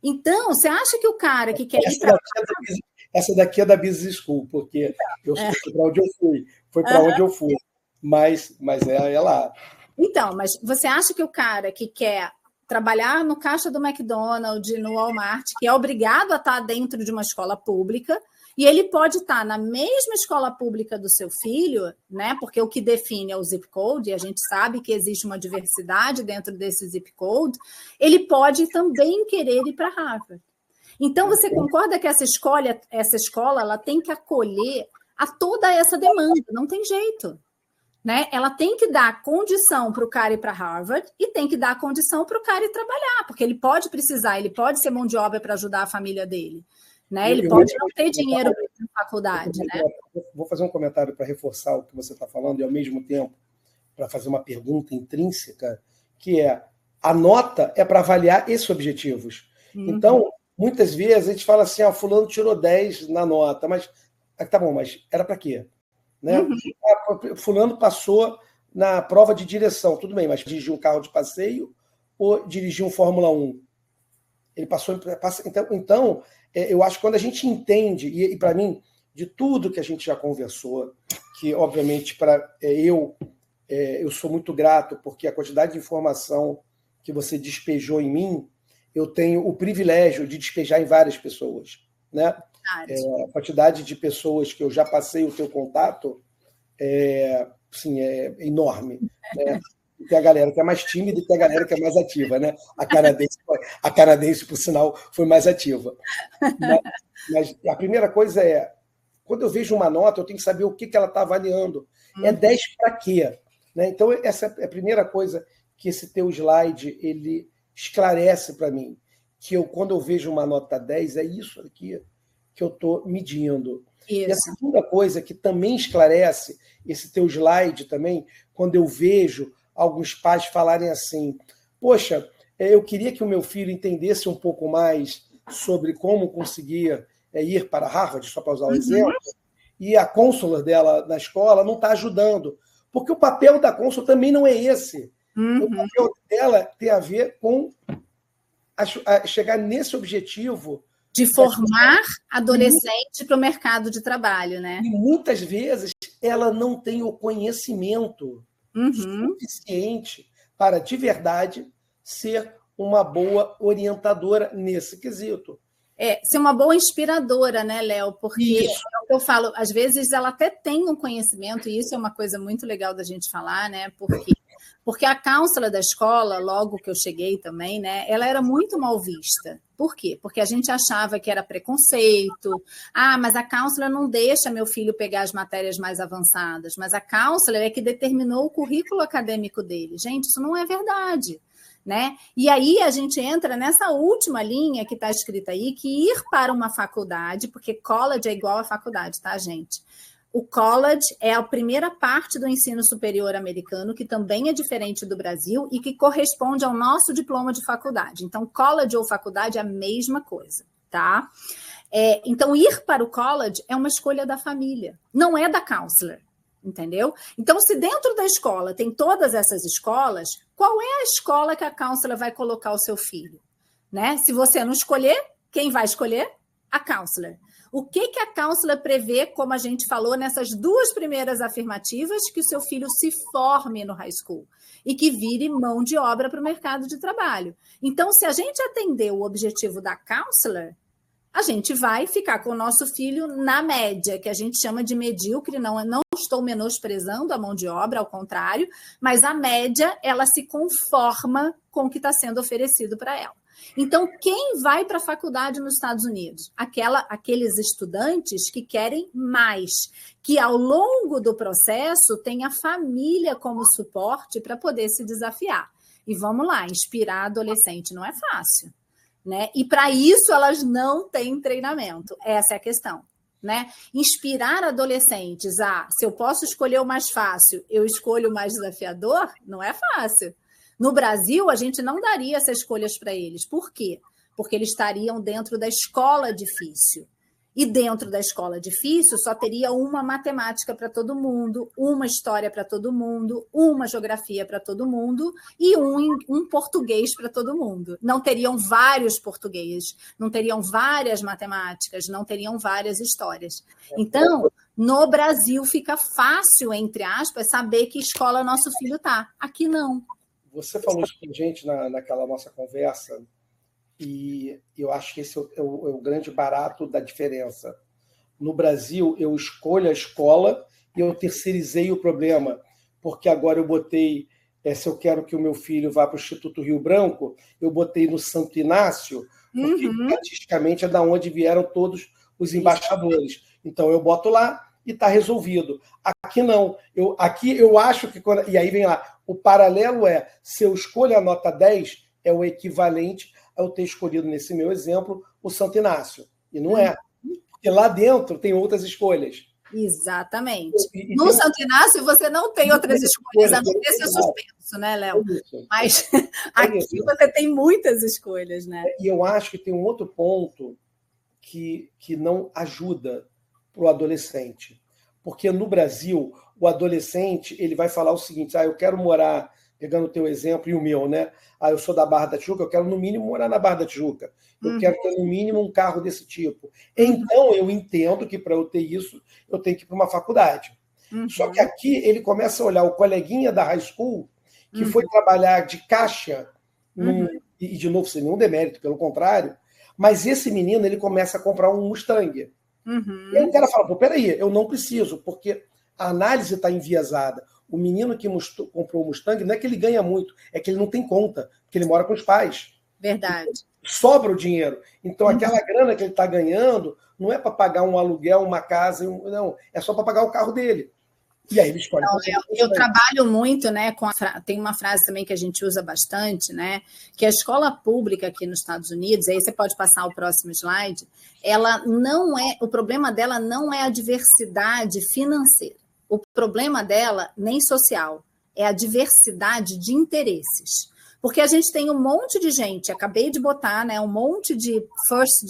Então, você acha que o cara que quer ir para Harvard... Essa daqui é da Business School, porque eu fui para onde eu fui. Foi para onde eu fui. Mas é lá. Então, mas você acha que o cara que quer trabalhar no caixa do McDonald's, no Walmart, que é obrigado a estar dentro de uma escola pública, e ele pode estar na mesma escola pública do seu filho, né? Porque o que define é o zip code, e a gente sabe que existe uma diversidade dentro desse zip code, ele pode também querer ir para Harvard. Então, você concorda que essa escola ela tem que acolher a toda essa demanda, não tem jeito. Né? Ela tem que dar condição para o cara ir para Harvard e tem que dar condição para o cara ir trabalhar, porque ele pode precisar, ele pode ser mão de obra para ajudar a família dele. Né? Ele pode não ter dinheiro para ir para faculdade. Né? Vou fazer um comentário para reforçar o que você está falando e, ao mesmo tempo, para fazer uma pergunta intrínseca, que é, a nota é para avaliar esses objetivos. Então, muitas vezes a gente fala assim, fulano tirou 10 na nota, mas tá bom, mas era para quê? Né? Fulano passou na prova de direção, tudo bem, mas dirigiu um carro de passeio ou dirigiu um Fórmula 1? Ele passou. Então, eu acho que quando a gente entende, e para mim, de tudo que a gente já conversou, que obviamente eu sou muito grato, porque a quantidade de informação que você despejou em mim, eu tenho o privilégio de despejar em várias pessoas. Né? A quantidade de pessoas que eu já passei o teu contato é enorme. Né? Tem a galera que é mais tímida e tem a galera que é mais ativa. Né? A canadense, por sinal, foi mais ativa. Mas a primeira coisa é, quando eu vejo uma nota, eu tenho que saber o que ela está avaliando. É 10 para quê? Né? Então, essa é a primeira coisa que esse teu slide ele esclarece para mim. Que quando eu vejo uma nota 10, é isso aqui que eu estou medindo. Isso. E a segunda coisa que também esclarece esse teu slide também, quando eu vejo alguns pais falarem assim, poxa, eu queria que o meu filho entendesse um pouco mais sobre como conseguir ir para Harvard, só para usar o exemplo, e a cônsul dela na escola não está ajudando, porque o papel da cônsul também não é esse. O papel dela tem a ver com a chegar nesse objetivo de formar adolescente para o mercado de trabalho, né? E muitas vezes ela não tem o conhecimento suficiente para, de verdade, ser uma boa orientadora nesse quesito. Ser uma boa inspiradora, né, Léo? Porque é o que eu falo, às vezes ela até tem um conhecimento, e isso é uma coisa muito legal da gente falar, né? Porque a counselor da escola, logo que eu cheguei também, né, ela era muito mal vista. Por quê? Porque a gente achava que era preconceito. Mas a counselor não deixa meu filho pegar as matérias mais avançadas, mas a counselor é que determinou o currículo acadêmico dele. Gente, isso não é verdade. Né? E aí a gente entra nessa última linha que está escrita aí, que ir para uma faculdade, porque college é igual a faculdade, tá, gente? O college é a primeira parte do ensino superior americano, que também é diferente do Brasil e que corresponde ao nosso diploma de faculdade. Então, college ou faculdade é a mesma coisa, tá? Então, ir para o college é uma escolha da família, não é da counselor. Entendeu? Então, se dentro da escola tem todas essas escolas, qual é a escola que a counselor vai colocar o seu filho? Né? Se você não escolher, quem vai escolher? A counselor. O que a counselor prevê, como a gente falou nessas duas primeiras afirmativas, que o seu filho se forme no high school e que vire mão de obra para o mercado de trabalho. Então, se a gente atender o objetivo da counselor, a gente vai ficar com o nosso filho na média, que a gente chama de medíocre, não estou menosprezando a mão de obra, ao contrário, mas a média, ela se conforma com o que está sendo oferecido para ela. Então, quem vai para a faculdade nos Estados Unidos? Aqueles estudantes que querem mais, que ao longo do processo tem a família como suporte para poder se desafiar. E vamos lá, inspirar adolescente não é fácil. Né? E para isso elas não têm treinamento. Essa é a questão. Né? Inspirar adolescentes se eu posso escolher o mais fácil, eu escolho o mais desafiador, não é fácil. No Brasil, a gente não daria essas escolhas para eles. Por quê? Porque eles estariam dentro da escola difícil. E dentro da escola difícil só teria uma matemática para todo mundo, uma história para todo mundo, uma geografia para todo mundo e um português para todo mundo. Não teriam vários portugueses, não teriam várias matemáticas, não teriam várias histórias. Então, no Brasil fica fácil, entre aspas, saber que escola nosso filho está. Aqui não. Você falou isso com a gente naquela nossa conversa, e eu acho que esse é o grande barato da diferença. No Brasil, eu escolho a escola e eu terceirizei o problema, porque agora eu botei, se eu quero que o meu filho vá para o Instituto Rio Branco, eu botei no Santo Inácio, porque estatisticamente é da onde vieram todos os embaixadores. Então, eu boto lá e está resolvido. Aqui não. Aqui eu acho que... E aí vem lá, o paralelo se eu escolho a nota 10, é o equivalente a eu ter escolhido, nesse meu exemplo, o Santo Inácio. E não é. Porque lá dentro tem outras escolhas. Exatamente. No Santo Inácio você não tem outras escolhas, a não ser ser suspenso, né, Léo? Mas aqui você tem muitas escolhas, né? E eu acho que tem um outro ponto que não ajuda para o adolescente. Porque no Brasil, o adolescente ele vai falar o seguinte: eu quero morar... Pegando o teu exemplo e o meu, né? Eu sou da Barra da Tijuca, eu quero no mínimo morar na Barra da Tijuca. Eu quero ter no mínimo um carro desse tipo. Então, eu entendo que para eu ter isso, eu tenho que ir para uma faculdade. Só que aqui ele começa a olhar o coleguinha da high school, que foi trabalhar de caixa, e de novo, sem nenhum demérito, pelo contrário, mas esse menino ele começa a comprar um Mustang. E aí o cara fala, peraí, eu não preciso, porque a análise está enviesada. O menino que comprou o Mustang, não é que ele ganha muito, é que ele não tem conta, porque ele mora com os pais. Verdade. Sobra o dinheiro. Então, aquela grana que ele está ganhando não é para pagar um aluguel, uma casa, não, é só para pagar o carro dele. E aí ele escolhe. Eu trabalho muito, né? Tem uma frase também que a gente usa bastante, né? Que a escola pública aqui nos Estados Unidos, aí você pode passar o próximo slide, o problema dela não é a diversidade financeira. O problema dela, nem social, é a diversidade de interesses. Porque a gente tem um monte de gente, acabei de botar, né, um monte de first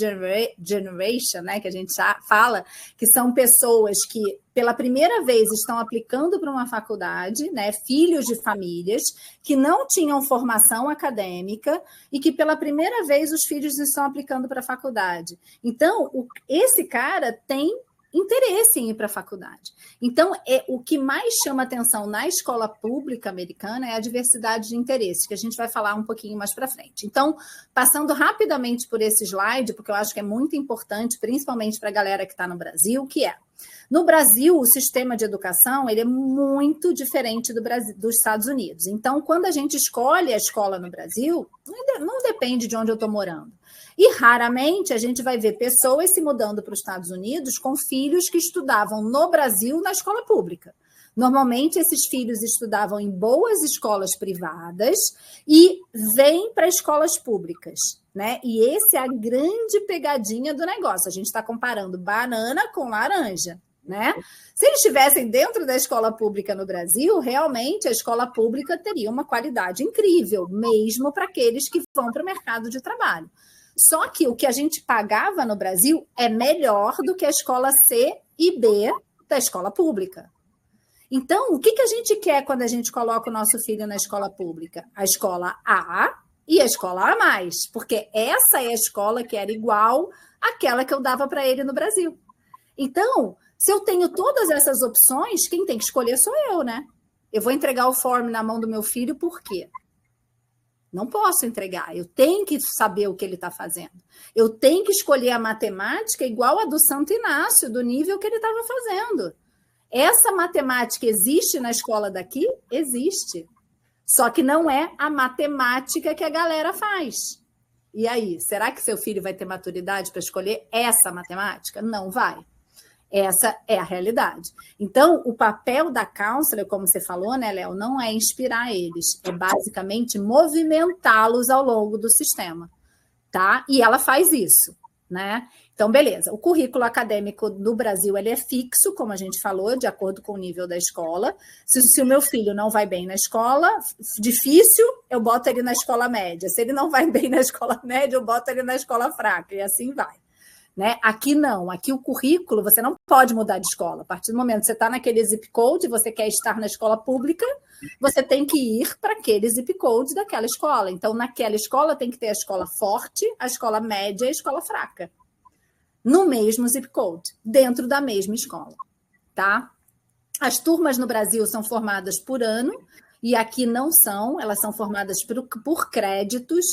generation, né, que a gente já fala, que são pessoas que pela primeira vez estão aplicando para uma faculdade, né, filhos de famílias que não tinham formação acadêmica e que pela primeira vez os filhos estão aplicando para a faculdade. Então, esse cara tem interesse em ir para a faculdade. Então, o que mais chama atenção na escola pública americana é a diversidade de interesses, que a gente vai falar um pouquinho mais para frente. Então, passando rapidamente por esse slide, porque eu acho que é muito importante, principalmente para a galera que está no Brasil, que é, no Brasil, o sistema de educação ele é muito diferente dos Estados Unidos. Então, quando a gente escolhe a escola no Brasil, não depende de onde eu estou morando. E raramente a gente vai ver pessoas se mudando para os Estados Unidos com filhos que estudavam no Brasil na escola pública. Normalmente, esses filhos estudavam em boas escolas privadas e vêm para escolas públicas, né? E essa é a grande pegadinha do negócio. A gente está comparando banana com laranja, né? Se eles estivessem dentro da escola pública no Brasil, realmente a escola pública teria uma qualidade incrível, mesmo para aqueles que vão para o mercado de trabalho. Só que o que a gente pagava no Brasil é melhor do que a escola C e B da escola pública. Então, o que a gente quer quando a gente coloca o nosso filho na escola pública? A escola A e a escola A+, porque essa é a escola que era igual àquela que eu dava para ele no Brasil. Então, se eu tenho todas essas opções, quem tem que escolher sou eu, né? Eu vou entregar o form na mão do meu filho, por quê? Não posso entregar, eu tenho que saber o que ele está fazendo. Eu tenho que escolher a matemática igual a do Santo Inácio, do nível que ele estava fazendo. Essa matemática existe na escola daqui? Existe. Só que não é a matemática que a galera faz. E aí, será que seu filho vai ter maturidade para escolher essa matemática? Não vai. Essa é a realidade. Então, o papel da counselor, como você falou, né, Léo, não é inspirar eles, é basicamente movimentá-los ao longo do sistema, tá? E ela faz isso, né? Então, beleza. O currículo acadêmico do Brasil ele é fixo, como a gente falou, de acordo com o nível da escola. Se o meu filho não vai bem na escola, difícil, eu boto ele na escola média. Se ele não vai bem na escola média, eu boto ele na escola fraca, e assim vai. Né? Aqui não, aqui o currículo, você não pode mudar de escola. A partir do momento que você está naquele zip code, você quer estar na escola pública, você tem que ir para aquele zip code daquela escola. Então, naquela escola tem que ter a escola forte, a escola média e a escola fraca. No mesmo zip code, dentro da mesma escola. Tá? As turmas no Brasil são formadas por ano, e aqui não são, elas são formadas por créditos,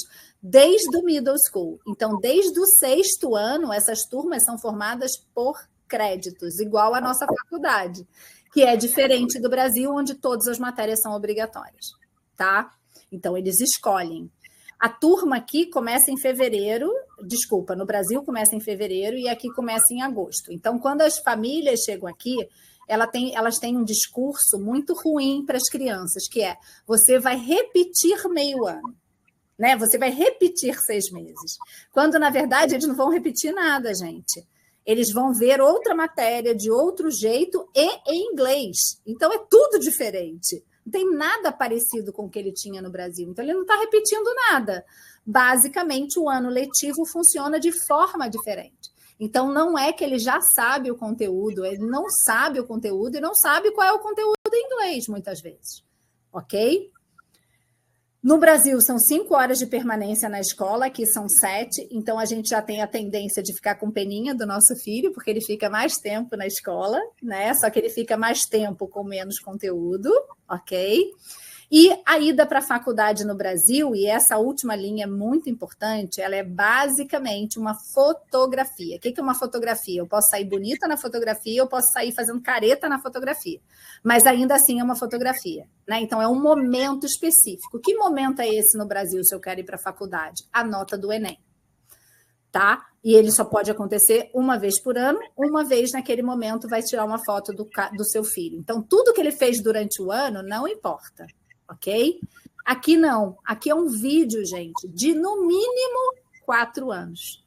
desde o middle school. Então, desde o 6º ano, essas turmas são formadas por créditos, igual à nossa faculdade, que é diferente do Brasil, onde todas as matérias são obrigatórias, tá? Então, eles escolhem. A turma aqui começa em fevereiro, no Brasil começa em fevereiro e aqui começa em agosto. Então, quando as famílias chegam aqui, elas têm um discurso muito ruim para as crianças, que é, você vai repetir meio ano. Né? Você vai repetir 6 meses. Quando, na verdade, eles não vão repetir nada, gente. Eles vão ver outra matéria de outro jeito e em inglês. Então, é tudo diferente. Não tem nada parecido com o que ele tinha no Brasil. Então, ele não está repetindo nada. Basicamente, o ano letivo funciona de forma diferente. Então, não é que ele já sabe o conteúdo, ele não sabe o conteúdo e não sabe qual é o conteúdo em inglês, muitas vezes. Ok? No Brasil, são 5 horas de permanência na escola, aqui são 7, então a gente já tem a tendência de ficar com peninha do nosso filho, porque ele fica mais tempo na escola, né? Só que ele fica mais tempo com menos conteúdo, ok? E a ida para a faculdade no Brasil, e essa última linha é muito importante, ela é basicamente uma fotografia. O que é uma fotografia? Eu posso sair bonita na fotografia, eu posso sair fazendo careta na fotografia, mas ainda assim é uma fotografia, né? Então é um momento específico. Que momento é esse no Brasil se eu quero ir para a faculdade? A nota do Enem, tá? E ele só pode acontecer uma vez por ano, uma vez naquele momento vai tirar uma foto do seu filho. Então tudo que ele fez durante o ano não importa. Ok? Aqui não. Aqui é um vídeo, gente, de no mínimo 4 anos.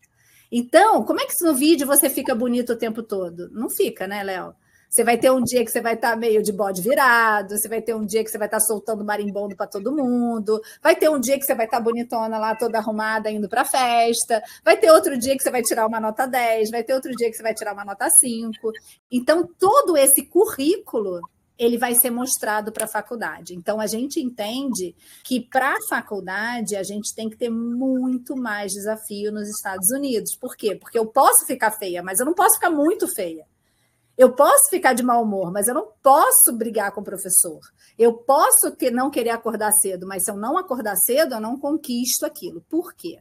Então, como é que no vídeo você fica bonito o tempo todo? Não fica, né, Léo? Você vai ter um dia que você vai estar meio de bode virado, você vai ter um dia que você vai estar soltando marimbondo para todo mundo, vai ter um dia que você vai estar bonitona lá, toda arrumada, indo para a festa, vai ter outro dia que você vai tirar uma nota 10, vai ter outro dia que você vai tirar uma nota 5. Então, todo esse currículo ele vai ser mostrado para a faculdade. Então, a gente entende que para a faculdade a gente tem que ter muito mais desafio nos Estados Unidos. Por quê? Porque eu posso ficar feia, mas eu não posso ficar muito feia. Eu posso ficar de mau humor, mas eu não posso brigar com o professor. Eu posso não querer acordar cedo, mas se eu não acordar cedo, eu não conquisto aquilo. Por quê?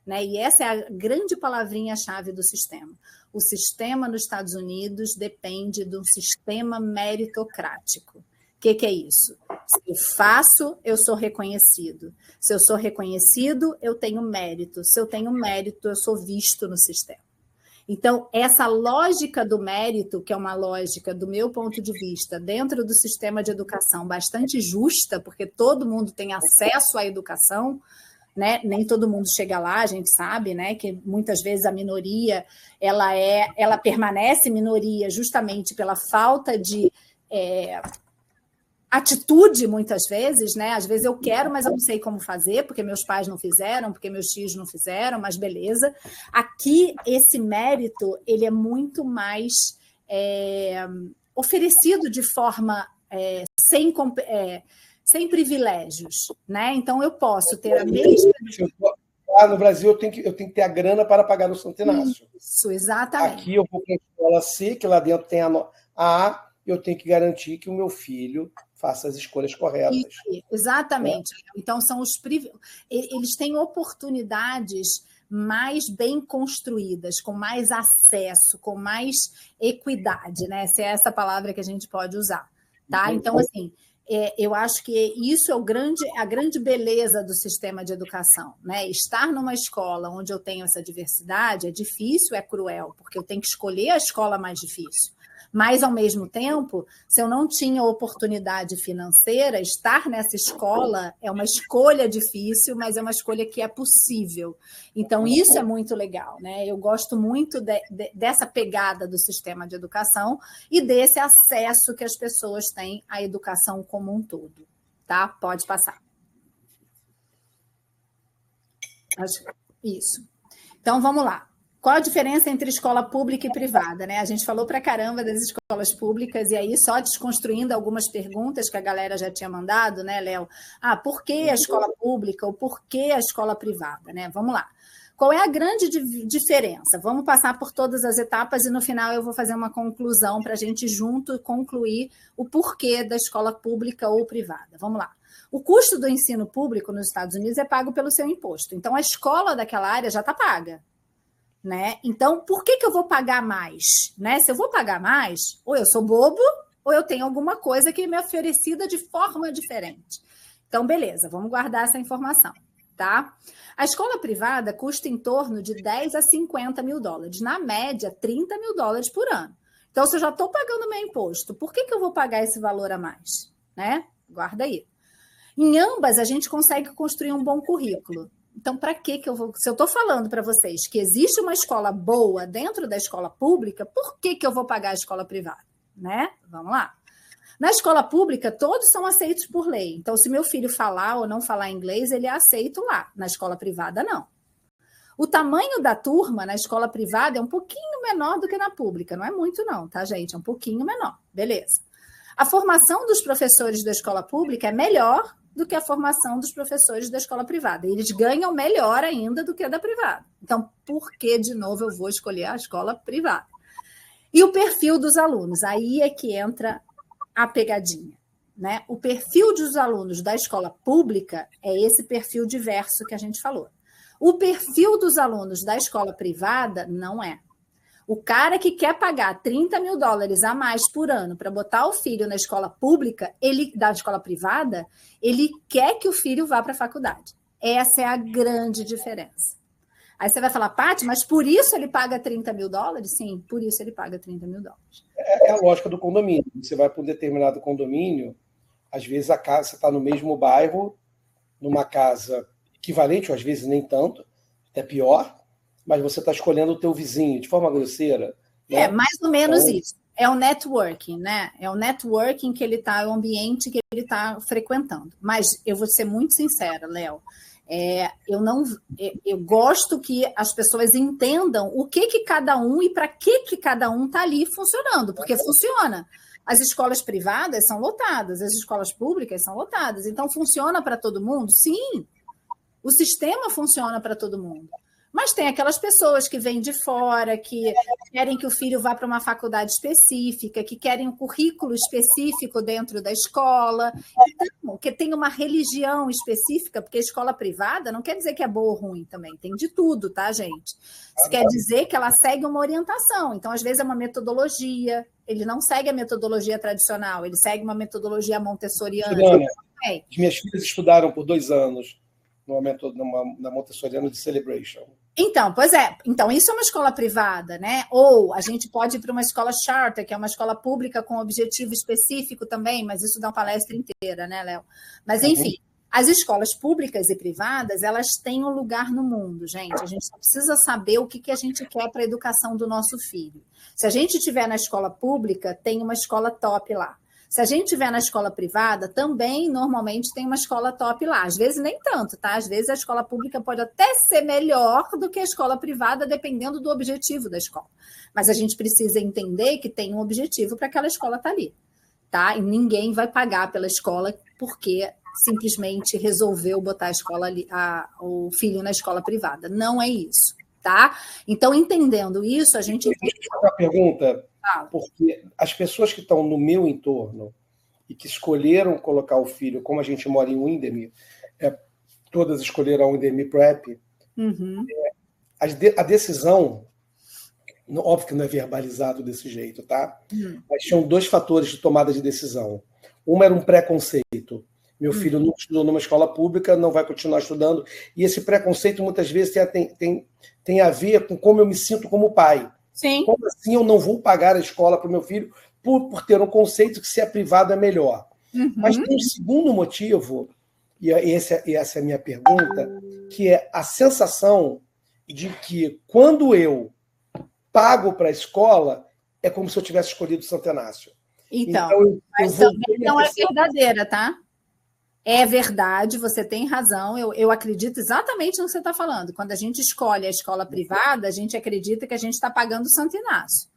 Né? E essa é a grande palavrinha-chave do sistema. O sistema nos Estados Unidos depende de um sistema meritocrático. O que é isso? Se eu faço, eu sou reconhecido. Se eu sou reconhecido, eu tenho mérito. Se eu tenho mérito, eu sou visto no sistema. Então, essa lógica do mérito, que é uma lógica, do meu ponto de vista, dentro do sistema de educação bastante justa, porque todo mundo tem acesso à educação, né? Nem todo mundo chega lá, a gente sabe, né? Que muitas vezes a minoria ela permanece minoria justamente pela falta de atitude, muitas vezes, né? Às vezes eu quero, mas eu não sei como fazer, porque meus pais não fizeram, porque meus tios não fizeram, mas beleza. Aqui, esse mérito, ele é muito mais oferecido de forma sem privilégios, né? Então, eu posso ter a mesma... Lá no Brasil, eu tenho que ter a grana para pagar no Santo Inácio. Isso, exatamente. Aqui eu vou para a escola C, que lá dentro tem a A, eu tenho que garantir que o meu filho faça as escolhas corretas. Isso, exatamente. Então, eles têm oportunidades mais bem construídas, com mais acesso, com mais equidade, né? Se é essa palavra que a gente pode usar, tá? Então, assim, eu acho que isso é a grande beleza do sistema de educação, né? Estar numa escola onde eu tenho essa diversidade é difícil, é cruel, porque eu tenho que escolher a escola mais difícil. Mas, ao mesmo tempo, se eu não tinha oportunidade financeira, estar nessa escola é uma escolha difícil, mas é uma escolha que é possível. Então, isso é muito legal, né? Eu gosto muito dessa pegada do sistema de educação e desse acesso que as pessoas têm à educação como um todo. Tá? Pode passar. Isso. Então, vamos lá. Qual a diferença entre escola pública e privada, né? A gente falou pra caramba das escolas públicas, e aí só desconstruindo algumas perguntas que a galera já tinha mandado, né, Léo? Por que a escola pública ou por que a escola privada, né? Vamos lá. Qual é a grande diferença? Vamos passar por todas as etapas e no final eu vou fazer uma conclusão para a gente junto concluir o porquê da escola pública ou privada. Vamos lá. O custo do ensino público nos Estados Unidos é pago pelo seu imposto. Então, a escola daquela área já está paga. Né? Então, por que eu vou pagar mais? Né? Se eu vou pagar mais, ou eu sou bobo, ou eu tenho alguma coisa que me é oferecida de forma diferente. Então, beleza, vamos guardar essa informação. Tá? A escola privada custa em torno de 10 a 50 mil dólares. Na média, 30 mil dólares por ano. Então, se eu já estou pagando meu imposto, por que eu vou pagar esse valor a mais? Né? Guarda aí. Em ambas, a gente consegue construir um bom currículo. Então, para que eu vou... Se eu estou falando para vocês que existe uma escola boa dentro da escola pública, por que eu vou pagar a escola privada? Né? Vamos lá. Na escola pública, todos são aceitos por lei. Então, se meu filho falar ou não falar inglês, ele é aceito lá. Na escola privada, não. O tamanho da turma na escola privada é um pouquinho menor do que na pública. Não é muito não, tá, gente? É um pouquinho menor. Beleza. A formação dos professores da escola pública é melhor do que a formação dos professores da escola privada. Eles ganham melhor ainda do que a da privada. Então, por que, de novo, eu vou escolher a escola privada? E o perfil dos alunos. Aí é que entra a pegadinha. Né? O perfil dos alunos da escola pública é esse perfil diverso que a gente falou. O perfil dos alunos da escola privada não é. O cara que quer pagar 30 mil dólares a mais por ano para botar o filho na escola pública, da escola privada, ele quer que o filho vá para a faculdade. Essa é a grande diferença. Aí você vai falar, Paty, mas por isso ele paga 30 mil dólares? Sim, por isso ele paga 30 mil dólares. É a lógica do condomínio. Você vai para um determinado condomínio, às vezes a casa está no mesmo bairro, numa casa equivalente, ou às vezes nem tanto, até pior, mas você está escolhendo o teu vizinho de forma grosseira. Né? Mais ou menos então, isso. É o networking, né? É o networking que ele está, é o ambiente que ele está frequentando. Mas eu vou ser muito sincera, Léo. Eu gosto que as pessoas entendam o que cada um e para que cada um está ali funcionando, porque funciona. As escolas privadas são lotadas, as escolas públicas são lotadas. Então, funciona para todo mundo? Sim, o sistema funciona para todo mundo. Mas tem aquelas pessoas que vêm de fora, que querem que o filho vá para uma faculdade específica, que querem um currículo específico dentro da escola, então, que tem uma religião específica, porque a escola privada não quer dizer que é boa ou ruim também, tem de tudo, tá, gente? Isso quer dizer que ela segue uma orientação. Então, às vezes, é uma metodologia, ele não segue a metodologia tradicional, ele segue uma metodologia montessoriana. Juliana, as minhas filhas estudaram por 2 anos na Montessoriana de Celebration. Então, pois é. Então, isso é uma escola privada, né? Ou a gente pode ir para uma escola charter, que é uma escola pública com objetivo específico também, mas isso dá uma palestra inteira, né, Léo? Mas, enfim, as escolas públicas e privadas, elas têm um lugar no mundo, gente. A gente só precisa saber o que a gente quer para a educação do nosso filho. Se a gente estiver na escola pública, tem uma escola top lá. Se a gente estiver na escola privada, também, normalmente, tem uma escola top lá. Às vezes, nem tanto, tá? Às vezes, a escola pública pode até ser melhor do que a escola privada, dependendo do objetivo da escola. Mas a gente precisa entender que tem um objetivo para aquela escola estar ali, tá? E ninguém vai pagar pela escola porque simplesmente resolveu botar a escola ali, o filho na escola privada. Não é isso, tá? Então, entendendo isso, a gente... Uma pergunta... Porque as pessoas que estão no meu entorno e que escolheram colocar o filho, como a gente mora em Windermere, todas escolheram a Windermere Prep, a decisão, óbvio que não é verbalizado desse jeito, tá? Mas tinham 2 fatores de tomada de decisão. Uma era um preconceito. Meu filho não estudou numa escola pública, não vai continuar estudando. E esse preconceito, muitas vezes, tem a ver com como eu me sinto como pai. Sim. Como assim eu não vou pagar a escola para o meu filho por ter um conceito que se é privado é melhor? Mas tem um segundo motivo, e essa é a minha pergunta, que é a sensação de que quando eu pago para a escola, é como se eu tivesse escolhido o Santo Inácio. Então mas também não é verdadeira, tá? É verdade, você tem razão, eu acredito exatamente no que você está falando. Quando a gente escolhe a escola privada, a gente acredita que a gente está pagando o Santo Inácio.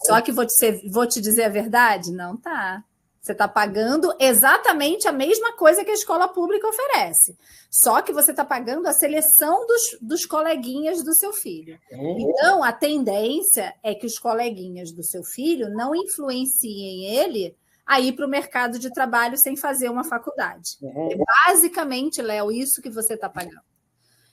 Só que vou te dizer a verdade? Não tá. Você está pagando exatamente a mesma coisa que a escola pública oferece. Só que você está pagando a seleção dos coleguinhas do seu filho. Então, a tendência é que os coleguinhas do seu filho não influenciem ele a ir para o mercado de trabalho sem fazer uma faculdade. É basicamente, Léo, isso que você está pagando.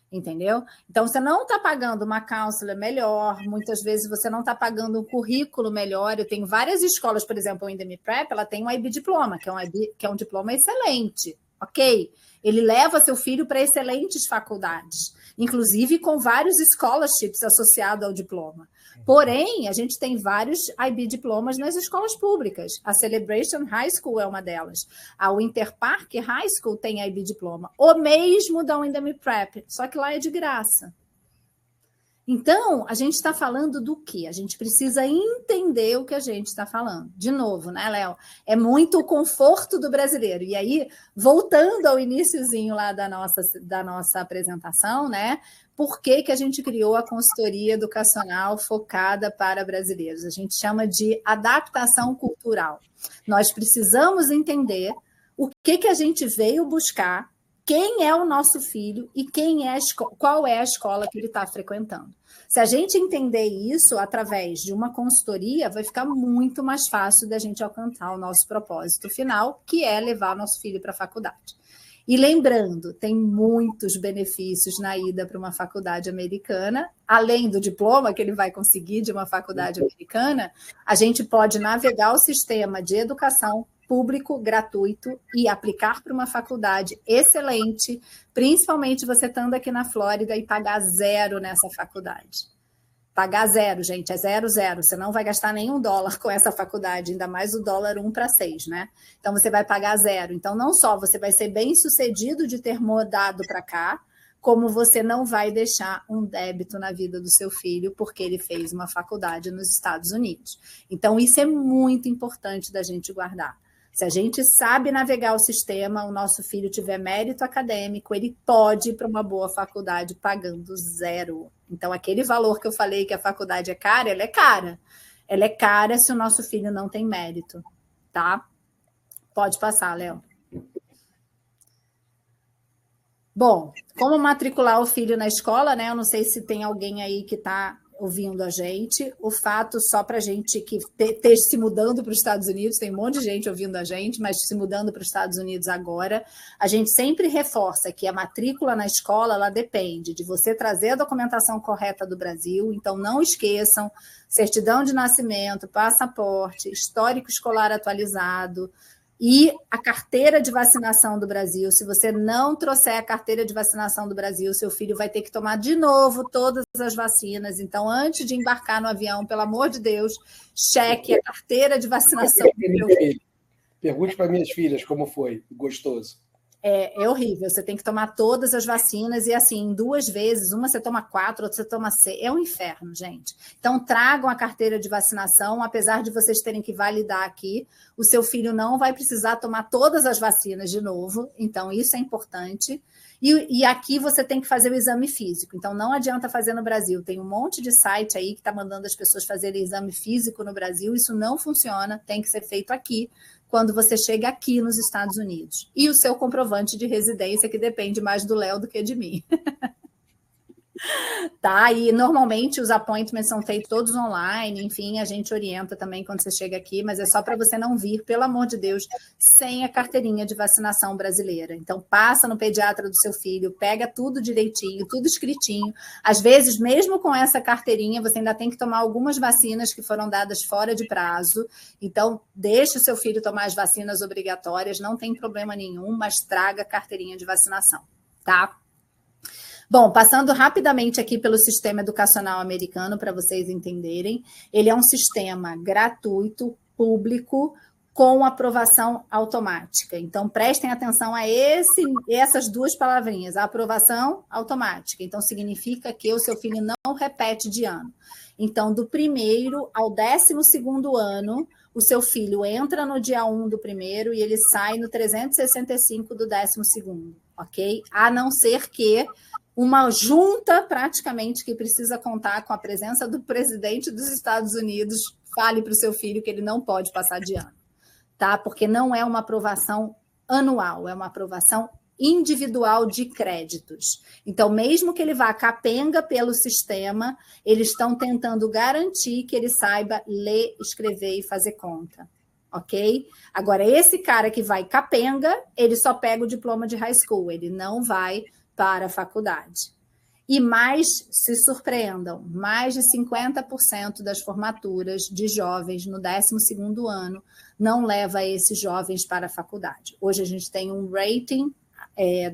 Entendeu? Então, você não está pagando uma counselor melhor, muitas vezes você não está pagando um currículo melhor. Eu tenho várias escolas, por exemplo, a Windermere Prep, ela tem um IB Diploma, que é um diploma excelente, ok? Ele leva seu filho para excelentes faculdades, inclusive com vários scholarships associados ao diploma. Porém, a gente tem vários IB diplomas nas escolas públicas. A Celebration High School é uma delas. A Winter Park High School tem IB diploma. O mesmo da Windermere Prep, só que lá é de graça. Então, a gente está falando do quê? A gente precisa entender o que a gente está falando. De novo, né, Léo? É muito o conforto do brasileiro. E aí, voltando ao iniciozinho lá da nossa apresentação, né? Por que a gente criou a consultoria educacional focada para brasileiros? A gente chama de adaptação cultural. Nós precisamos entender o que a gente veio buscar, quem é o nosso filho e qual é a escola que ele está frequentando. Se a gente entender isso através de uma consultoria, vai ficar muito mais fácil da gente alcançar o nosso propósito final, que é levar nosso filho para a faculdade. E lembrando, tem muitos benefícios na ida para uma faculdade americana, além do diploma que ele vai conseguir de uma faculdade americana, a gente pode navegar o sistema de educação público, gratuito, e aplicar para uma faculdade excelente, principalmente você estando aqui na Flórida e pagar 0 nessa faculdade. Pagar 0, gente, é 0, você não vai gastar nenhum dólar com essa faculdade, ainda mais o dólar 1:6, né? Então, você vai pagar 0. Então, não só você vai ser bem sucedido de ter mudado para cá, como você não vai deixar um débito na vida do seu filho porque ele fez uma faculdade nos Estados Unidos. Então, isso é muito importante da gente guardar. Se a gente sabe navegar o sistema, o nosso filho tiver mérito acadêmico, ele pode ir para uma boa faculdade pagando 0. Então, aquele valor que eu falei que a faculdade é cara, ela é cara. Ela é cara se o nosso filho não tem mérito, tá? Pode passar, Léo. Bom, como matricular o filho na escola, né? Eu não sei se tem alguém aí que está ouvindo a gente. O fato, só para a gente que esteja se mudando para os Estados Unidos, tem um monte de gente ouvindo a gente, mas se mudando para os Estados Unidos agora, a gente sempre reforça que a matrícula na escola, ela depende de você trazer a documentação correta do Brasil, então não esqueçam, certidão de nascimento, passaporte, histórico escolar atualizado, e a carteira de vacinação do Brasil. Se você não trouxer a carteira de vacinação do Brasil, seu filho vai ter que tomar de novo todas as vacinas. Então, antes de embarcar no avião, pelo amor de Deus, cheque a carteira de vacinação do seu filho. Pergunte para minhas filhas como foi, gostoso. É horrível, você tem que tomar todas as vacinas e assim, 2 vezes, uma você toma 4, outra você toma 6, é um inferno, gente. Então tragam a carteira de vacinação, apesar de vocês terem que validar aqui, o seu filho não vai precisar tomar todas as vacinas de novo, então isso é importante. E aqui você tem que fazer o exame físico, então não adianta fazer no Brasil, tem um monte de site aí que está mandando as pessoas fazerem exame físico no Brasil, isso não funciona, tem que ser feito aqui, quando você chega aqui nos Estados Unidos. E o seu comprovante de residência, que depende mais do Léo do que de mim. Tá? E normalmente os appointments são feitos todos online, enfim, a gente orienta também quando você chega aqui, mas é só para você não vir, pelo amor de Deus, sem a carteirinha de vacinação brasileira. Então, passa no pediatra do seu filho, pega tudo direitinho, tudo escritinho. Às vezes, mesmo com essa carteirinha, você ainda tem que tomar algumas vacinas que foram dadas fora de prazo. Então, deixe o seu filho tomar as vacinas obrigatórias, não tem problema nenhum, mas traga a carteirinha de vacinação, tá? Bom, passando rapidamente aqui pelo sistema educacional americano, para vocês entenderem, ele é um sistema gratuito, público, com aprovação automática. Então, prestem atenção a essas 2 palavrinhas, a aprovação automática. Então, significa que o seu filho não repete de ano. Então, do 1º ao 12º ano, o seu filho entra no dia 1 do 1º e ele sai no 365 do 12º, ok? A não ser que uma junta, praticamente, que precisa contar com a presença do presidente dos Estados Unidos, fale para o seu filho que ele não pode passar de ano, tá? Porque não é uma aprovação anual, é uma aprovação individual de créditos. Então, mesmo que ele vá capenga pelo sistema, eles estão tentando garantir que ele saiba ler, escrever e fazer conta, ok? Agora, esse cara que vai capenga, ele só pega o diploma de high school, ele não vai para a faculdade. E mais, se surpreendam, mais de 50% das formaturas de jovens no 12º ano não leva esses jovens para a faculdade. Hoje a gente tem um rating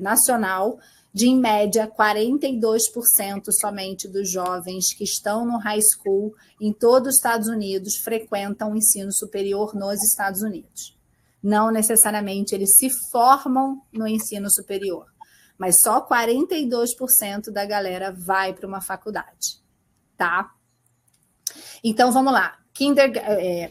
nacional de, em média, 42% somente dos jovens que estão no high school em todos os Estados Unidos frequentam o ensino superior nos Estados Unidos. Não necessariamente eles se formam no ensino superior, mas só 42% da galera vai para uma faculdade, tá? Então, vamos lá.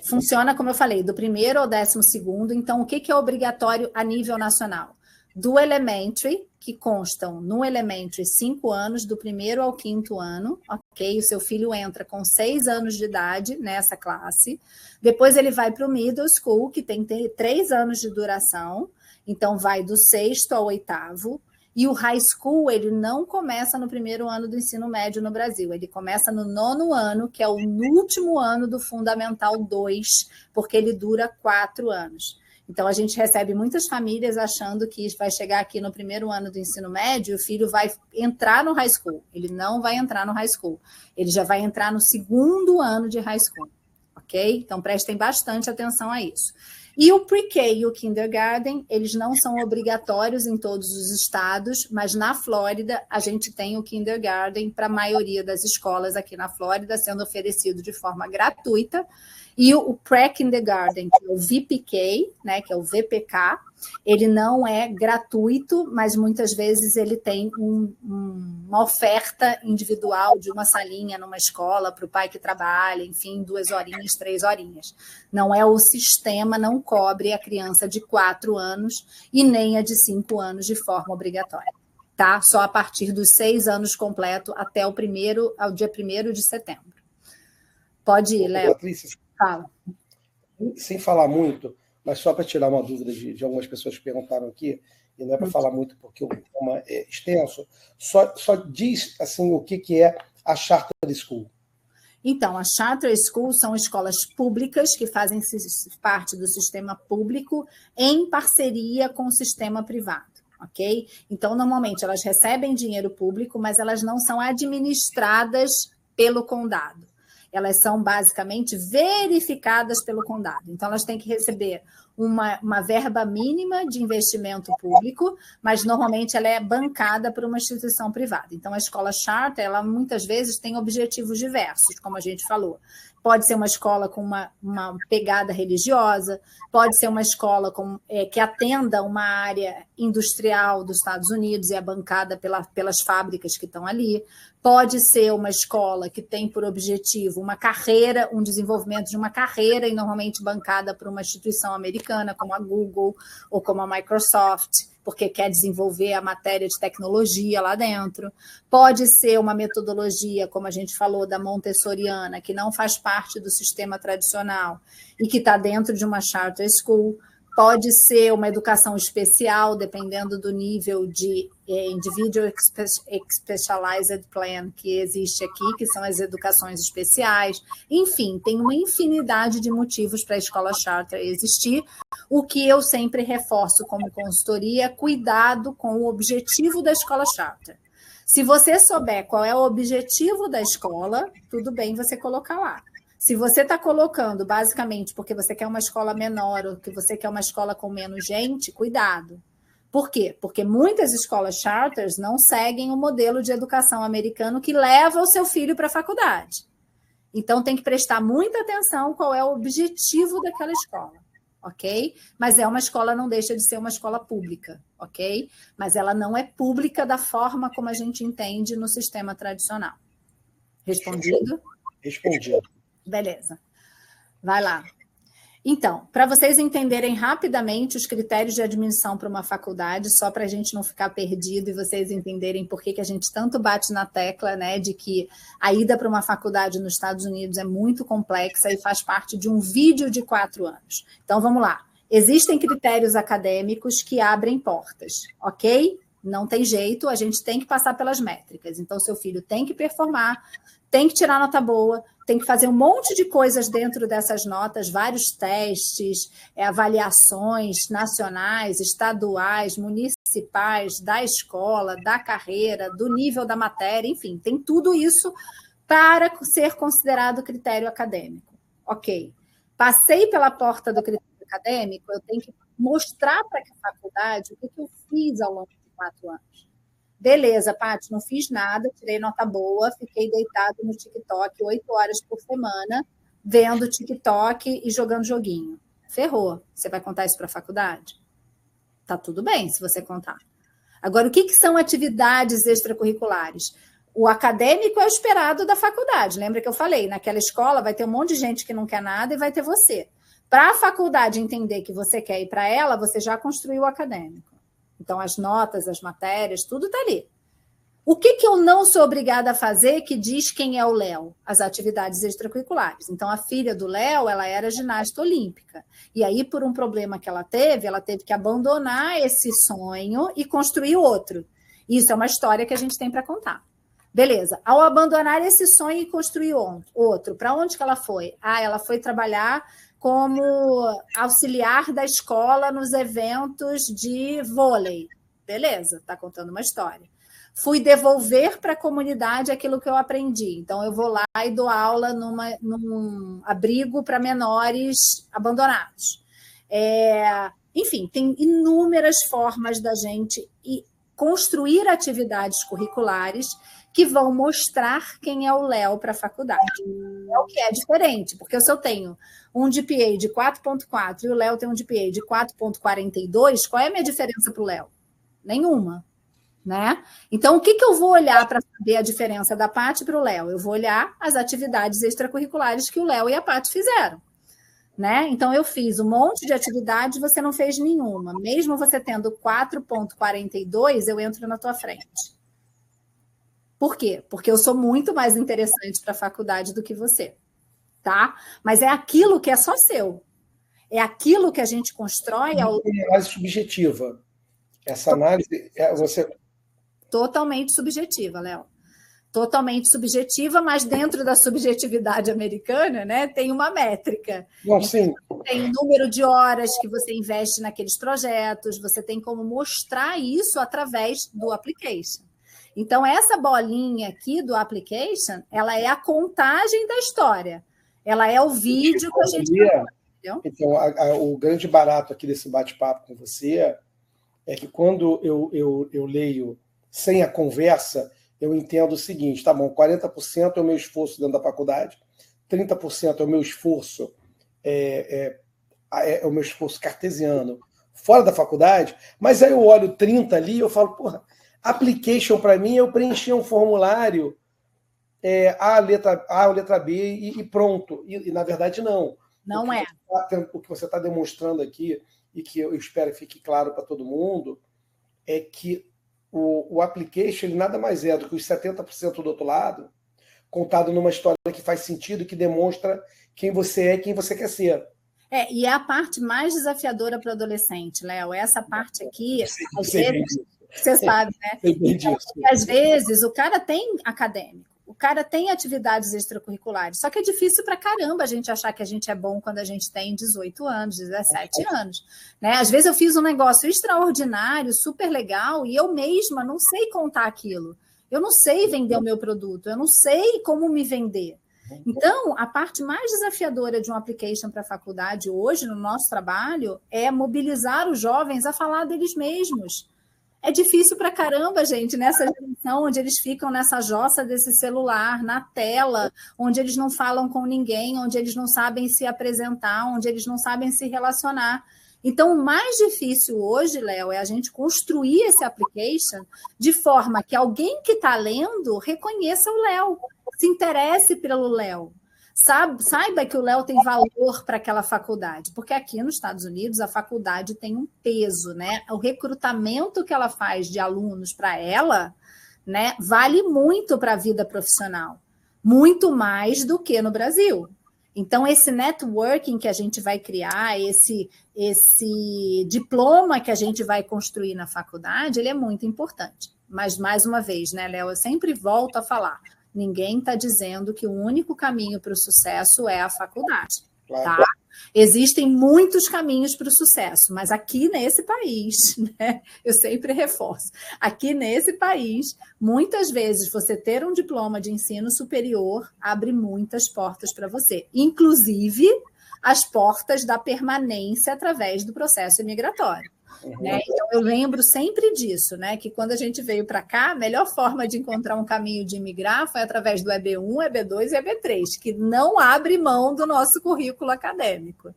Funciona, como eu falei, do 1º ao 12º. Então, o que é obrigatório a nível nacional? Do elementary, que constam no elementary 5 anos, do 1º ao 5º ano, ok? O seu filho entra com 6 anos de idade nessa classe. Depois ele vai para o middle school, que tem 3 anos de duração. Então, vai do 6º ao 8º. E o high school, ele não começa no 1º ano do ensino médio no Brasil, ele começa no 9º ano, que é o último ano do Fundamental 2, porque ele dura 4 anos. Então, a gente recebe muitas famílias achando que vai chegar aqui no 1º ano do ensino médio, o filho vai entrar no high school. Ele não vai entrar no high school, ele já vai entrar no 2º ano de high school, ok? Então, prestem bastante atenção a isso. E o pre-K e o kindergarten, eles não são obrigatórios em todos os estados, mas na Flórida a gente tem o kindergarten para a maioria das escolas aqui na Flórida, sendo oferecido de forma gratuita. E o Pré-Kindergarten, que é o VPK, né, que é o VPK, ele não é gratuito, mas muitas vezes ele tem uma oferta individual de uma salinha numa escola para o pai que trabalha, enfim, 2 horinhas, 3 horinhas. Não é o sistema, não cobre a criança de 4 anos e nem a de 5 anos de forma obrigatória. Tá? Só a partir dos 6 anos completo até ao dia 1º de setembro. Pode ir, Léo. Patrícia, fala. Sem falar muito, mas só para tirar uma dúvida de algumas pessoas que perguntaram aqui, e não é para falar muito porque o tema é extenso, só diz assim, o que é a Charter School. Então, as Charter Schools são escolas públicas que fazem parte do sistema público em parceria com o sistema privado. Ok? Então, normalmente, elas recebem dinheiro público, mas elas não são administradas pelo condado. Elas são basicamente verificadas pelo condado. Então, elas têm que receber uma verba mínima de investimento público, mas normalmente ela é bancada por uma instituição privada. Então, a escola charter, ela muitas vezes tem objetivos diversos, como a gente falou. Pode ser uma escola com uma pegada religiosa, pode ser uma escola que atenda uma área industrial dos Estados Unidos e é bancada pelas fábricas que estão ali. Pode ser uma escola que tem por objetivo uma carreira, um desenvolvimento de uma carreira, e normalmente bancada por uma instituição americana, como a Google ou como a Microsoft, porque quer desenvolver a matéria de tecnologia lá dentro. Pode ser uma metodologia, como a gente falou, da montessoriana, que não faz parte do sistema tradicional e que está dentro de uma charter school. Pode ser uma educação especial, dependendo do nível de Individual Specialized Plan que existe aqui, que são as educações especiais. Enfim, tem uma infinidade de motivos para a escola charter existir. O que eu sempre reforço como consultoria é cuidado com o objetivo da escola charter. Se você souber qual é o objetivo da escola, tudo bem você colocar lá. Se você está colocando, basicamente, porque você quer uma escola menor ou que você quer uma escola com menos gente, cuidado. Por quê? Porque muitas escolas charters não seguem o modelo de educação americano que leva o seu filho para a faculdade. Então, tem que prestar muita atenção qual é o objetivo daquela escola, ok? Mas uma escola, não deixa de ser uma escola pública, ok? Mas ela não é pública da forma como a gente entende no sistema tradicional. Respondido? Respondido. Beleza. Vai lá. Então, para vocês entenderem rapidamente os critérios de admissão para uma faculdade, só para a gente não ficar perdido e vocês entenderem por que a gente tanto bate na tecla, né, de que a ida para uma faculdade nos Estados Unidos é muito complexa e faz parte de um vídeo de 4 anos. Então, vamos lá. Existem critérios acadêmicos que abrem portas, ok? Não tem jeito, a gente tem que passar pelas métricas. Então, seu filho tem que performar, tem que tirar nota boa, tem que fazer um monte de coisas dentro dessas notas, vários testes, avaliações nacionais, estaduais, municipais, da escola, da carreira, do nível da matéria, enfim, tem tudo isso para ser considerado critério acadêmico. Ok, passei pela porta do critério acadêmico, eu tenho que mostrar para a faculdade o que eu fiz ao longo de 4 anos. Beleza, Paty, não fiz nada, tirei nota boa, fiquei deitado no TikTok 8 horas por semana, vendo TikTok e jogando joguinho. Ferrou. Você vai contar isso para a faculdade? Tá tudo bem se você contar. Agora, o que são atividades extracurriculares? O acadêmico é o esperado da faculdade. Lembra que eu falei? Naquela escola vai ter um monte de gente que não quer nada e vai ter você. Para a faculdade entender que você quer ir para ela, você já construiu o acadêmico. Então, as notas, as matérias, tudo está ali. O que eu não sou obrigada a fazer que diz quem é o Léo? As atividades extracurriculares. Então, a filha do Léo, ela era ginasta olímpica. E aí, por um problema que ela teve que abandonar esse sonho e construir outro. Isso é uma história que a gente tem para contar. Beleza. Ao abandonar esse sonho e construir outro, para onde que ela foi? Ela foi trabalhar como auxiliar da escola nos eventos de vôlei. Beleza, está contando uma história. Fui devolver para a comunidade aquilo que eu aprendi. Então, eu vou lá e dou aula num abrigo para menores abandonados. Enfim, tem inúmeras formas da gente construir atividades curriculares que vão mostrar quem é o Léo para a faculdade. É o que é diferente, porque se eu tenho um GPA de 4,4 e o Léo tem um GPA de 4,42, qual é a minha diferença para o Léo? Nenhuma. Né? Então, o que eu vou olhar para saber a diferença da Paty para o Léo? Eu vou olhar as atividades extracurriculares que o Léo e a Paty fizeram. Né? Então, eu fiz um monte de atividades, você não fez nenhuma. Mesmo você tendo 4,42, eu entro na tua frente. Por quê? Porque eu sou muito mais interessante para a faculdade do que você. Tá? Mas é aquilo que é só seu. É aquilo que a gente constrói ao... É análise subjetiva. Essa análise, você... Totalmente subjetiva, Léo. Totalmente subjetiva, mas dentro da subjetividade americana, né, tem uma métrica. Não, sim. Tem o número de horas que você investe naqueles projetos, você tem como mostrar isso através do application. Então, essa bolinha aqui do application, ela é a contagem da história. Ela é o vídeo que a gente... Então, o grande barato aqui desse bate-papo com você é que quando eu leio sem a conversa, eu entendo o seguinte, tá bom, 40% é o meu esforço dentro da faculdade, 30% é o meu esforço, é o meu esforço cartesiano fora da faculdade, mas aí eu olho 30 ali e eu falo, porra, application para mim, eu preenchi um formulário, a letra A ou letra B e pronto. E na verdade, não. Não é. O que você está demonstrando aqui, e que eu espero que fique claro para todo mundo, é que o application ele nada mais é do que os 70% do outro lado, contado numa história que faz sentido, que demonstra quem você é e quem você quer ser. E é a parte mais desafiadora para o adolescente, Léo. Essa parte aqui, às vezes, você sabe, né? Então, às vezes o cara tem acadêmico, o cara tem atividades extracurriculares, só que é difícil para caramba a gente achar que a gente é bom quando a gente tem 18 anos, 17 anos. Né? Às vezes eu fiz um negócio extraordinário, super legal, e eu mesma não sei contar aquilo. Eu não sei vender o meu produto, eu não sei como me vender. Então, a parte mais desafiadora de um application para a faculdade hoje, no nosso trabalho, é mobilizar os jovens a falar deles mesmos. É difícil pra caramba, gente, nessa geração onde eles ficam nessa jossa desse celular, na tela, onde eles não falam com ninguém, onde eles não sabem se apresentar, onde eles não sabem se relacionar. Então, o mais difícil hoje, Léo, é a gente construir esse application de forma que alguém que está lendo reconheça o Léo, se interesse pelo Léo. Saiba que o Léo tem valor para aquela faculdade, porque aqui nos Estados Unidos a faculdade tem um peso, né? O recrutamento que ela faz de alunos para ela, né, vale muito para a vida profissional, muito mais do que no Brasil. Então, esse networking que a gente vai criar, esse diploma que a gente vai construir na faculdade, ele é muito importante. Mas, mais uma vez, né, Léo, eu sempre volto a falar, ninguém está dizendo que o único caminho para o sucesso é a faculdade. Claro. Tá? Existem muitos caminhos para o sucesso, mas aqui nesse país, né, eu sempre reforço, aqui nesse país, muitas vezes você ter um diploma de ensino superior abre muitas portas para você, inclusive as portas da permanência através do processo imigratório. Né? Então, eu lembro sempre disso, né? Que quando a gente veio para cá, a melhor forma de encontrar um caminho de imigrar foi através do EB1, EB2 e EB3, que não abre mão do nosso currículo acadêmico.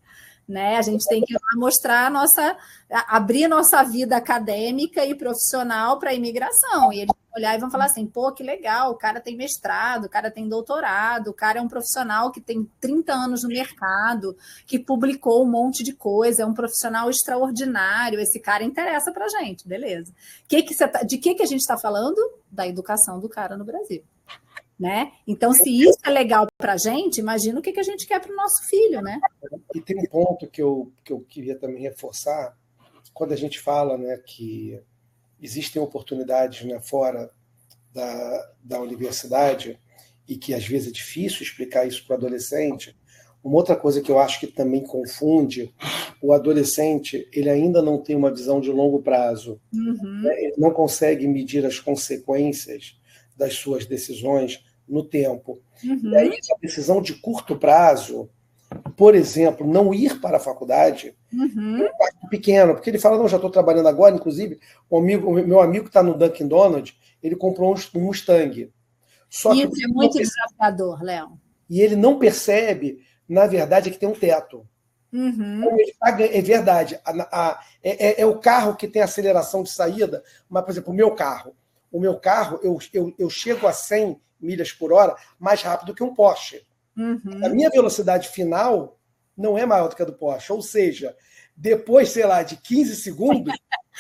Né? A gente tem que mostrar abrir nossa vida acadêmica e profissional para a imigração. E eles vão olhar e vão falar assim, pô, que legal, o cara tem mestrado, o cara tem doutorado, o cara é um profissional que tem 30 anos no mercado, que publicou um monte de coisa, é um profissional extraordinário, esse cara interessa para a gente, beleza. De que a gente está falando? Da educação do cara no Brasil. Né? Então, se isso é legal para a gente, imagina o que a gente quer para o nosso filho, né? E tem um ponto que eu queria também reforçar, quando a gente fala, né, que existem oportunidades, né, fora da universidade e que às vezes é difícil explicar isso para o adolescente. Uma outra coisa que eu acho que também confunde, o adolescente ele ainda não tem uma visão de longo prazo, né? Ele não consegue medir as consequências das suas decisões no tempo. E aí, a decisão de curto prazo, por exemplo, não ir para a faculdade, é um impacto pequeno, porque ele fala, não, já estou trabalhando agora, inclusive, meu amigo que está no Dunkin' Donuts, ele comprou um Mustang. Só Isso que é muito desafiador, Léo. E ele não percebe, na verdade, que tem um teto. Uhum. É verdade. É o carro que tem aceleração de saída, mas, por exemplo, o meu carro eu chego a 100 milhas por hora mais rápido que um Porsche. Uhum. A minha velocidade final não é maior do que a do Porsche. Ou seja, depois, sei lá, de 15 segundos,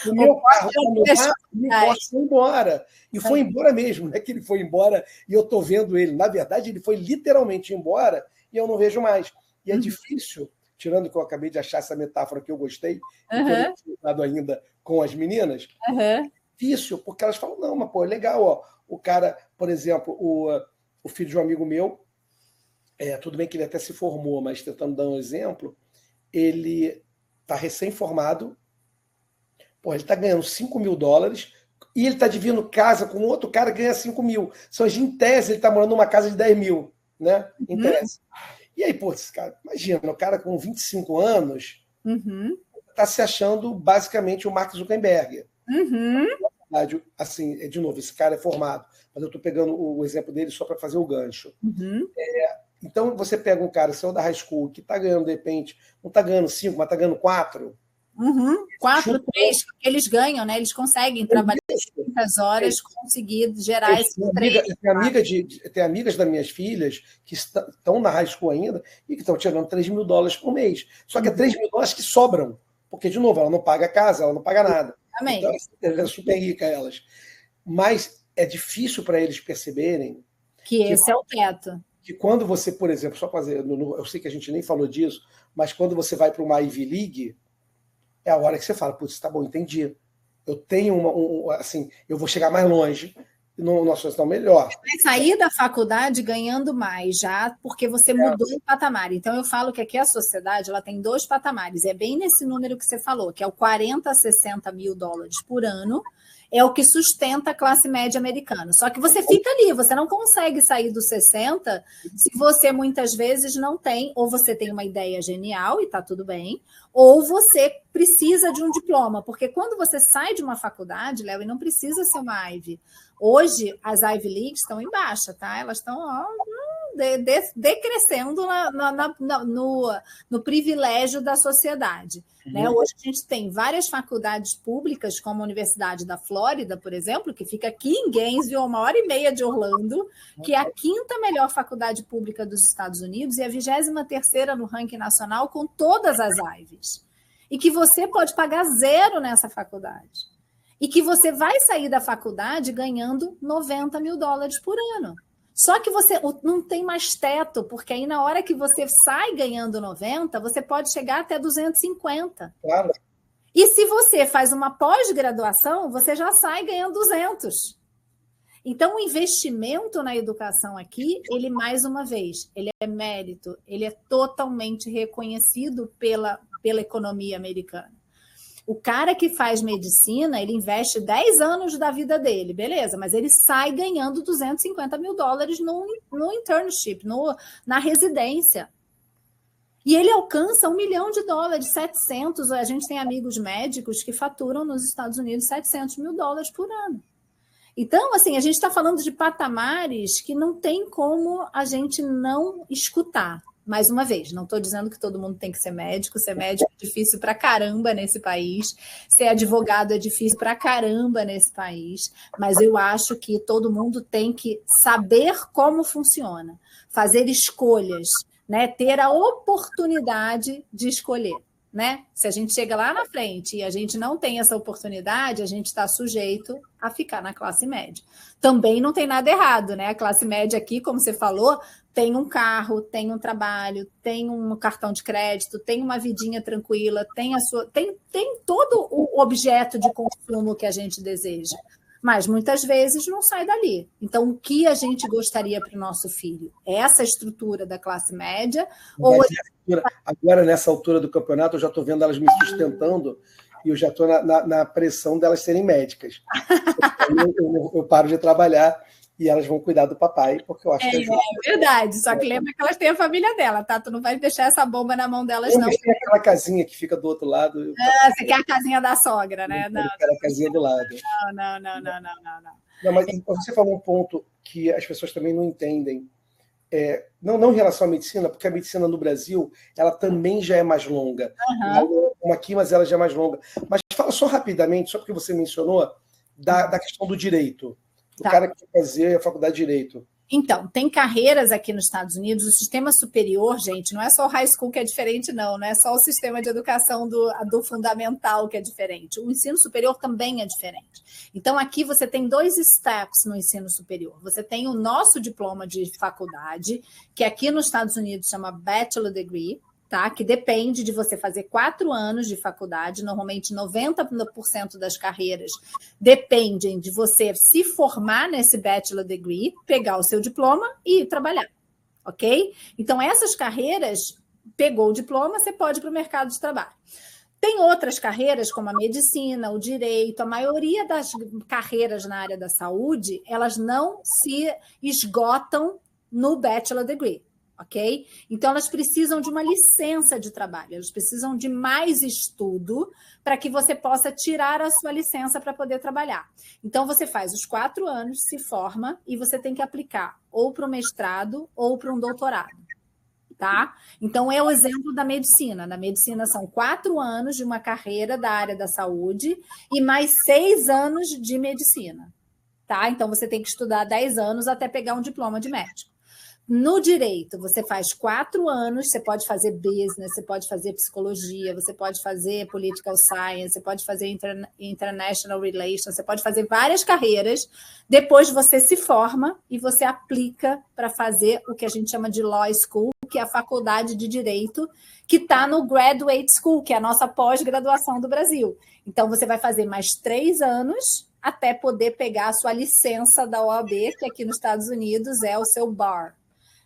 o meu carro o Porsche foi embora. E foi embora mesmo, não é que ele foi embora e eu estou vendo ele. Na verdade, ele foi literalmente embora e eu não vejo mais. E é difícil, tirando que eu acabei de achar essa metáfora que eu gostei, e que eu não tinha usado ainda com as meninas, difícil, porque elas falam, não, mas pô, é legal, ó. O cara, por exemplo, o filho de um amigo meu, tudo bem que ele até se formou, mas tentando dar um exemplo, ele está recém-formado, pô, ele está ganhando $5.000 e ele está dividindo casa com outro cara que ganha 5 mil. Só que, em tese, ele está morando numa casa de 10 mil, né? Em tese. E aí, pô, esse cara, imagina, o cara com 25 anos está se achando basicamente o Mark Zuckerberg. Assim, de novo, esse cara é formado, mas eu estou pegando o exemplo dele só para fazer o gancho. Então, você pega um cara, seu da high school, que está ganhando, de repente, não está ganhando 5, mas está ganhando 4. 4, 3, eles ganham, né? Eles conseguem trabalhar muitas horas, conseguir gerar esse três. Tem amigas das minhas filhas que estão na high school ainda e que estão tirando $3.000 por mês. Só que é $3.000 que sobram. Porque, de novo, ela não paga casa, ela não paga nada. Então, ela é super rica, elas. Mas é difícil para eles perceberem que esse é o teto. Que quando você, por exemplo, só fazer, eu sei que a gente nem falou disso, mas quando você vai para uma Ivy League, é a hora que você fala, putz, tá bom, entendi. Eu tenho assim, eu vou chegar mais longe, numa situação melhor. Você vai sair da faculdade ganhando mais já, porque você mudou de patamar. Então, eu falo que aqui a sociedade ela tem 2 patamares. É bem nesse número que você falou, que é o 40 a 60 mil dólares por ano, é o que sustenta a classe média americana. Só que você fica ali, você não consegue sair dos 60 se você muitas vezes não tem, ou você tem uma ideia genial e está tudo bem, ou você precisa de um diploma, porque quando você sai de uma faculdade, Léo, e não precisa ser uma Ivy. Hoje, as Ivy Leagues estão em baixa, tá? Elas estão decrescendo no privilégio da sociedade. Né? Hoje a gente tem várias faculdades públicas, como a Universidade da Flórida, por exemplo, que fica aqui em Gainesville, 1h30 de Orlando, que é a 5ª melhor faculdade pública dos Estados Unidos e a 23ª no ranking nacional com todas as Ivies. E que você pode pagar 0 nessa faculdade. E que você vai sair da faculdade ganhando $90 mil por ano. Só que você não tem mais teto, porque aí na hora que você sai ganhando 90, você pode chegar até 250. Claro. E se você faz uma pós-graduação, você já sai ganhando 200. Então, o investimento na educação aqui, ele, mais uma vez, ele é mérito, ele é totalmente reconhecido pela economia americana. O cara que faz medicina, ele investe 10 anos da vida dele, beleza, mas ele sai ganhando $250 mil no internship, na residência. E ele alcança $1 milhão, 700. A gente tem amigos médicos que faturam nos Estados Unidos $700 mil por ano. Então, assim, a gente está falando de patamares que não tem como a gente não escutar. Mais uma vez, não estou dizendo que todo mundo tem que ser médico é difícil pra caramba nesse país, ser advogado é difícil pra caramba nesse país, mas eu acho que todo mundo tem que saber como funciona, fazer escolhas, né? Ter a oportunidade de escolher. Né? Se a gente chega lá na frente e a gente não tem essa oportunidade, a gente está sujeito a ficar na classe média. Também não tem nada errado, né? A classe média aqui, como você falou, tem um carro, tem um trabalho, tem um cartão de crédito, tem uma vidinha tranquila, tem todo o objeto de consumo que a gente deseja. Mas muitas vezes não sai dali. Então, o que a gente gostaria para o nosso filho? Essa estrutura da classe média? Agora, nessa altura do campeonato, eu já estou vendo elas me sustentando e eu já estou na pressão delas serem médicas. Eu paro de trabalhar e elas vão cuidar do papai, porque eu acho que... É verdade, só que lembra que elas têm a família dela, tá? Tu não vai deixar essa bomba na mão delas, não. Tem aquela casinha que fica do outro lado. Você quer a casinha da sogra, né? Não, a casinha do lado. Não. Não, mas você falou um ponto que as pessoas também não entendem. Não em relação à medicina, porque a medicina no Brasil ela também já é mais longa. Uma aqui, mas ela já é mais longa. Mas fala só rapidamente, só porque você mencionou, da questão do direito. O cara que quer fazer a faculdade de direito. Então, tem carreiras aqui nos Estados Unidos, o sistema superior, gente, não é só o high school que é diferente, não é só o sistema de educação do fundamental que é diferente. O ensino superior também é diferente. Então, aqui você tem 2 steps no ensino superior. Você tem o nosso diploma de faculdade, que aqui nos Estados Unidos chama Bachelor Degree, tá? Que depende de você fazer 4 anos de faculdade, normalmente 90% das carreiras dependem de você se formar nesse Bachelor Degree, pegar o seu diploma e ir trabalhar, ok? Então, essas carreiras, pegou o diploma, você pode ir para o mercado de trabalho. Tem outras carreiras, como a medicina, o direito, a maioria das carreiras na área da saúde, elas não se esgotam no Bachelor Degree. Ok? Então, elas precisam de uma licença de trabalho, elas precisam de mais estudo para que você possa tirar a sua licença para poder trabalhar. Então, você faz os 4 anos, se forma e você tem que aplicar ou para o mestrado ou para um doutorado. Tá? Então, é o exemplo da medicina. Na medicina, são 4 anos de uma carreira da área da saúde e mais 6 anos de medicina. Tá? Então, você tem que estudar 10 anos até pegar um diploma de médico. No direito, você faz 4 anos, você pode fazer business, você pode fazer psicologia, você pode fazer political science, você pode fazer international relations, você pode fazer várias carreiras. Depois você se forma e você aplica para fazer o que a gente chama de law school, que é a faculdade de direito, que está no graduate school, que é a nossa pós-graduação do Brasil. Então, você vai fazer mais 3 anos até poder pegar a sua licença da OAB, que aqui nos Estados Unidos é o seu bar.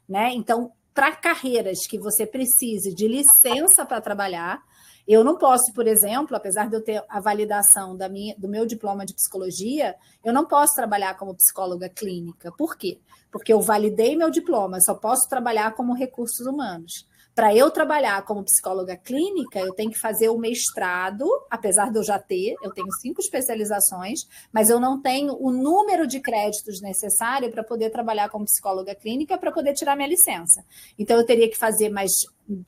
Né? Então, para carreiras que você precise de licença para trabalhar, eu não posso, por exemplo, apesar de eu ter a validação do meu diploma de psicologia, eu não posso trabalhar como psicóloga clínica. Por quê? Porque eu validei meu diploma, só posso trabalhar como recursos humanos. Para eu trabalhar como psicóloga clínica, eu tenho que fazer o mestrado, apesar de eu já ter, eu tenho 5 especializações, mas eu não tenho o número de créditos necessário para poder trabalhar como psicóloga clínica para poder tirar minha licença. Então, eu teria que fazer mais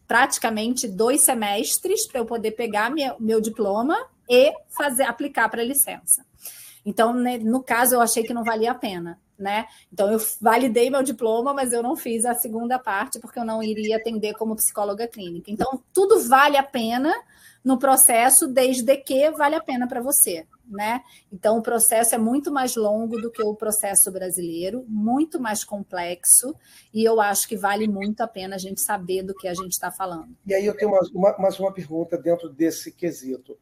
praticamente 2 semestres para eu poder pegar meu diploma e aplicar para a licença. Então, no caso, eu achei que não valia a pena. Né? Então, eu validei meu diploma, mas eu não fiz a segunda parte, porque eu não iria atender como psicóloga clínica. Então, tudo vale a pena no processo, desde que vale a pena para você. Né? Então, o processo é muito mais longo do que o processo brasileiro, muito mais complexo, e eu acho que vale muito a pena a gente saber do que a gente está falando. E aí eu tenho mais uma pergunta dentro desse quesito.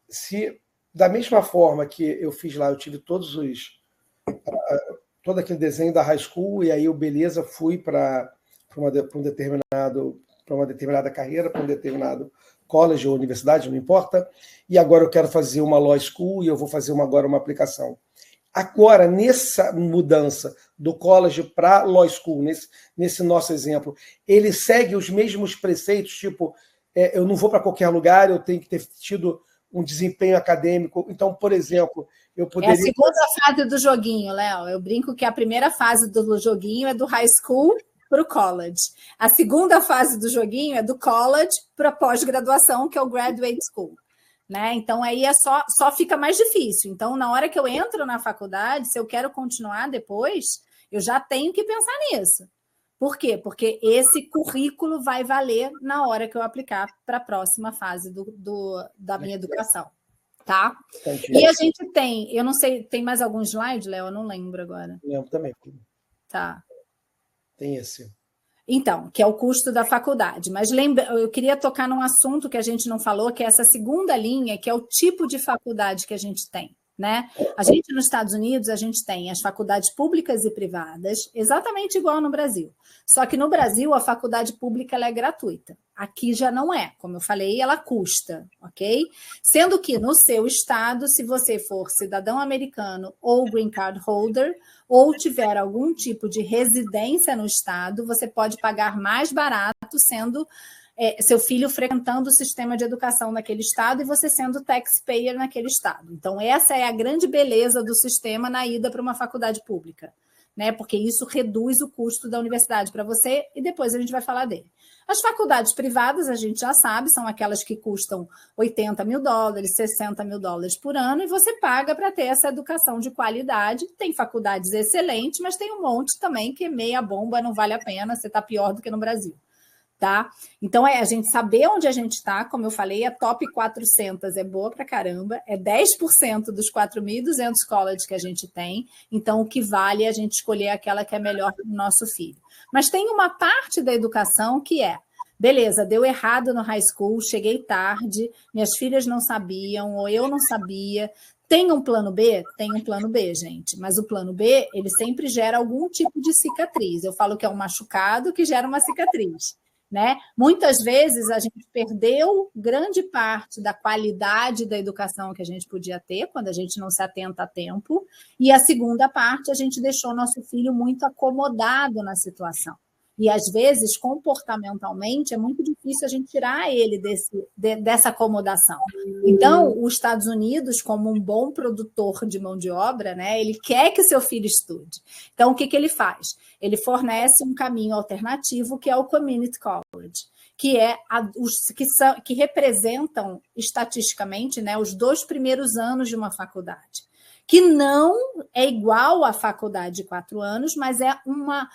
Se, da mesma forma que eu fiz lá, eu tive todo aquele desenho da high school, e aí eu, beleza, fui para uma determinada carreira, para um determinado college ou universidade, não importa, e agora eu quero fazer uma law school e eu vou fazer agora uma aplicação. Agora, nessa mudança do college para law school, nesse nosso exemplo, ele segue os mesmos preceitos, tipo, eu não vou para qualquer lugar, eu tenho que ter tido um desempenho acadêmico. Então, por exemplo, eu poderia... É a segunda fase do joguinho, Léo. Eu brinco que a primeira fase do joguinho é do high school para o college. A segunda fase do joguinho é do college para a pós-graduação, que é o graduate school. Né? Então, aí só fica mais difícil. Então, na hora que eu entro na faculdade, se eu quero continuar depois, eu já tenho que pensar nisso. Por quê? Porque esse currículo vai valer na hora que eu aplicar para a próxima fase da minha educação. Tá? E a gente tem, eu não sei, tem mais algum slide, Léo? Eu não lembro agora. Lembro também. Tá. Tem esse. Então, que é o custo da faculdade. Mas eu queria tocar num assunto que a gente não falou, que é essa segunda linha, que é o tipo de faculdade que a gente tem. Né? A gente, nos Estados Unidos, a gente tem as faculdades públicas e privadas, exatamente igual no Brasil. Só que no Brasil, a faculdade pública ela é gratuita. Aqui já não é. Como eu falei, ela custa, ok? Sendo que no seu estado, se você for cidadão americano ou green card holder, ou tiver algum tipo de residência no estado, você pode pagar mais barato sendo... seu filho frequentando o sistema de educação naquele estado e você sendo taxpayer naquele estado. Então, essa é a grande beleza do sistema na ida para uma faculdade pública. né? Porque isso reduz o custo da universidade para você e depois a gente vai falar dele. As faculdades privadas, a gente já sabe, são aquelas que custam $80 mil, $60 mil por ano, e você paga para ter essa educação de qualidade. Tem faculdades excelentes, mas tem um monte também que é meia bomba, não vale a pena, você está pior do que no Brasil. Tá? Então, a gente saber onde a gente está, como eu falei, a top 400 é boa para caramba, é 10% dos 4.200 colleges que a gente tem, então o que vale é a gente escolher aquela que é melhor para o nosso filho. Mas tem uma parte da educação que é, beleza, deu errado no high school, cheguei tarde, minhas filhas não sabiam, ou eu não sabia. Tem um plano B? Tem um plano B, gente. Mas o plano B, ele sempre gera algum tipo de cicatriz. Eu falo que é um machucado que gera uma cicatriz. Né? Muitas vezes a gente perdeu grande parte da qualidade da educação que a gente podia ter quando a gente não se atenta a tempo, e a segunda parte a gente deixou nosso filho muito acomodado na situação. E às vezes, comportamentalmente, é muito difícil a gente tirar ele dessa acomodação. Então, os Estados Unidos, como um bom produtor de mão de obra, né, ele quer que seu filho estude. Então, o que ele faz? Ele fornece um caminho alternativo, que é o Community College, que é que representam estatisticamente, né, os 2 primeiros anos de uma faculdade, que não é igual à faculdade de 4 anos, mas é uma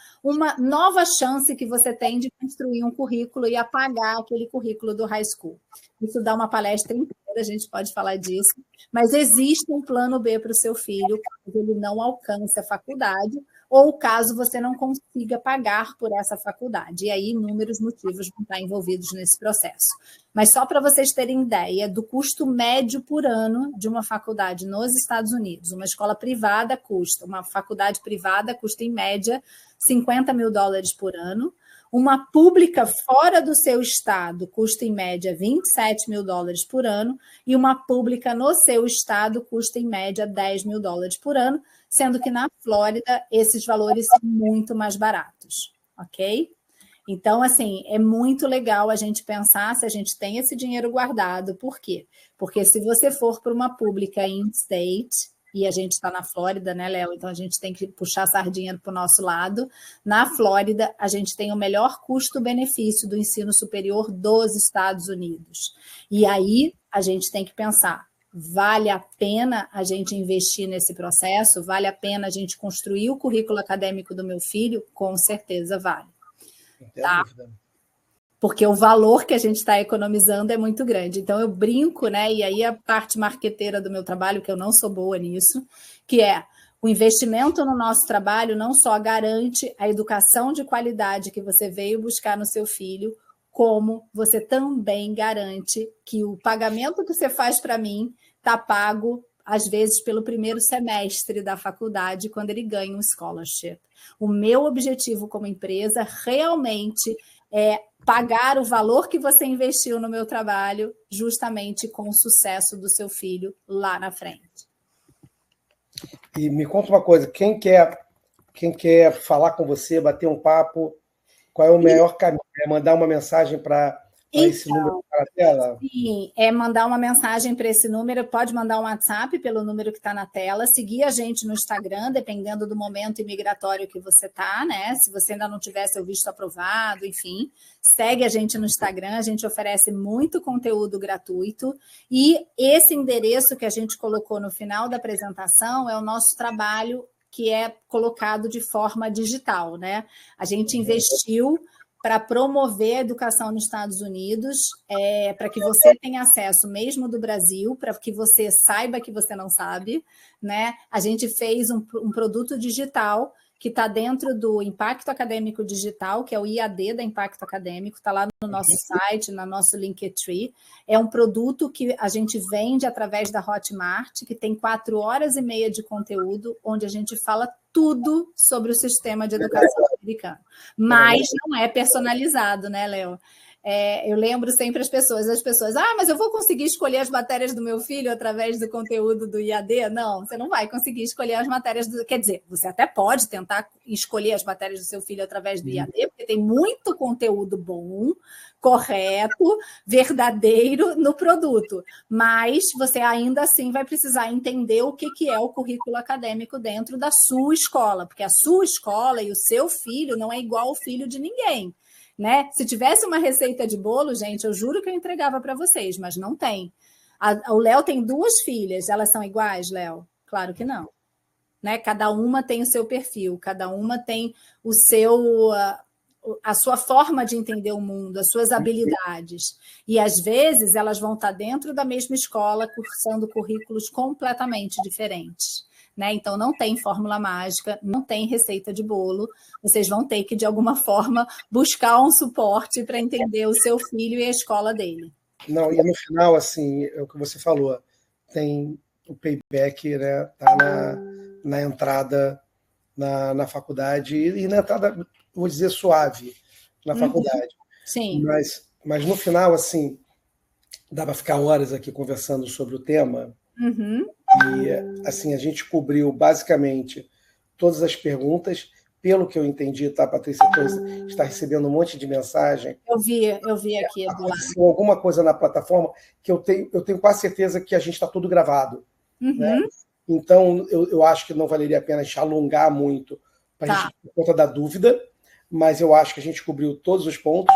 nova chance que você tem de construir um currículo e apagar aquele currículo do high school. Isso dá uma palestra inteira, a gente pode falar disso, mas existe um plano B para o seu filho, caso ele não alcance a faculdade, ou caso você não consiga pagar por essa faculdade. E aí, inúmeros motivos vão estar envolvidos nesse processo. Mas só para vocês terem ideia do custo médio por ano de uma faculdade nos Estados Unidos. Uma escola privada uma faculdade privada custa, em média, $50 mil por ano. Uma pública fora do seu estado custa, em média, $27 mil por ano, e uma pública no seu estado custa, em média, $10 mil por ano, sendo que na Flórida esses valores são muito mais baratos, ok? Então, assim, é muito legal a gente pensar se a gente tem esse dinheiro guardado. Por quê? Porque se você for para uma pública in-state, e a gente está na Flórida, né, Léo? Então, a gente tem que puxar a sardinha para o nosso lado. Na Flórida, a gente tem o melhor custo-benefício do ensino superior dos Estados Unidos. E aí, a gente tem que pensar, vale a pena a gente investir nesse processo? Vale a pena a gente construir o currículo acadêmico do meu filho? Com certeza vale. Tá? Porque o valor que a gente está economizando é muito grande. Então, eu brinco, né? E aí a parte marqueteira do meu trabalho, que eu não sou boa nisso, que é o investimento no nosso trabalho não só garante a educação de qualidade que você veio buscar no seu filho, como você também garante que o pagamento que você faz para mim está pago, às vezes, pelo primeiro semestre da faculdade, quando ele ganha um scholarship. O meu objetivo como empresa realmente é pagar o valor que você investiu no meu trabalho, justamente com o sucesso do seu filho lá na frente. E me conta uma coisa, quem quer falar com você, bater um papo, qual é o melhor caminho? É mandar uma mensagem para esse número que está na tela? Sim, é mandar uma mensagem para esse número, pode mandar um WhatsApp pelo número que está na tela, seguir a gente no Instagram, dependendo do momento imigratório que você está, né? Se você ainda não tiver seu visto aprovado, enfim, segue a gente no Instagram, a gente oferece muito conteúdo gratuito, e esse endereço que a gente colocou no final da apresentação é o nosso trabalho que é colocado de forma digital, né? A gente investiu para promover a educação nos Estados Unidos, para que você tenha acesso mesmo do Brasil, para que você saiba que você não sabe, né? A gente fez um produto digital que está dentro do Impacto Acadêmico Digital, que é o IAD da Impacto Acadêmico, está lá no nosso site, no nosso Linktree. É um produto que a gente vende através da Hotmart, que tem 4 horas e meia de conteúdo, onde a gente fala tudo sobre o sistema de educação americano. Mas não é personalizado, né, Léo? eu lembro sempre as pessoas, mas eu vou conseguir escolher as matérias do meu filho através do conteúdo do IAD? Não, você não vai conseguir escolher as matérias quer dizer, você até pode tentar escolher as matérias do seu filho através do IAD, porque tem muito conteúdo bom, correto, verdadeiro no produto, mas você ainda assim vai precisar entender o que é o currículo acadêmico dentro da sua escola, porque a sua escola e o seu filho não é igual ao filho de ninguém. Né? Se tivesse uma receita de bolo, gente, eu juro que eu entregava para vocês, mas não tem. O Léo tem 2 filhas, elas são iguais, Léo? Claro que não. Né? Cada uma tem o seu perfil, cada uma tem a sua forma de entender o mundo, as suas habilidades. E, às vezes, elas vão estar dentro da mesma escola, cursando currículos completamente diferentes. Né? Então, não tem fórmula mágica, não tem receita de bolo. Vocês vão ter que, de alguma forma, buscar um suporte para entender o seu filho e a escola dele. Não, e no final, assim, é o que você falou, tem o payback, né? Tá na entrada na faculdade, e na entrada, vou dizer, suave na faculdade. Sim. Mas no final, assim, dá para ficar horas aqui conversando sobre o tema. E assim, a gente cobriu basicamente todas as perguntas. Pelo que eu entendi, tá, Patrícia? Está recebendo um monte de mensagem. Eu vi aqui. Aconteceu alguma coisa na plataforma que eu tenho quase certeza que a gente está tudo gravado. Né? Então, eu acho que não valeria a pena a gente alongar muito gente, por conta da dúvida, mas eu acho que a gente cobriu todos os pontos.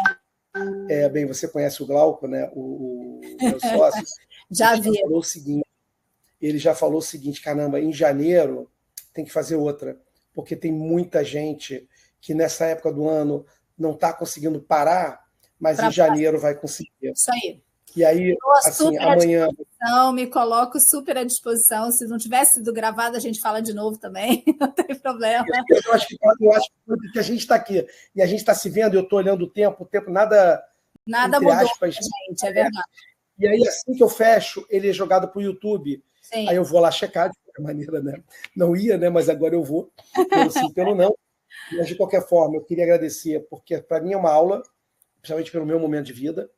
Bem, você conhece o Glauco, né? O meu sócio. Já vi. Ele já falou o seguinte: caramba, em janeiro tem que fazer outra, porque tem muita gente que nessa época do ano não está conseguindo parar, mas em janeiro vai conseguir. Isso aí. E aí, assim, amanhã... Me coloco super à disposição. Se não tivesse sido gravado, a gente fala de novo também, não tem problema. Eu acho que a gente está aqui e a gente está se vendo, eu estou olhando o tempo nada mudou, aspas, gente, é verdade. E aí, assim que eu fecho, ele é jogado para o YouTube. Sim. Aí eu vou lá checar, de qualquer maneira, né? Não ia, né? Mas agora eu vou, pelo sim, pelo não. Mas, de qualquer forma, eu queria agradecer, porque para mim é uma aula, principalmente pelo meu momento de vida,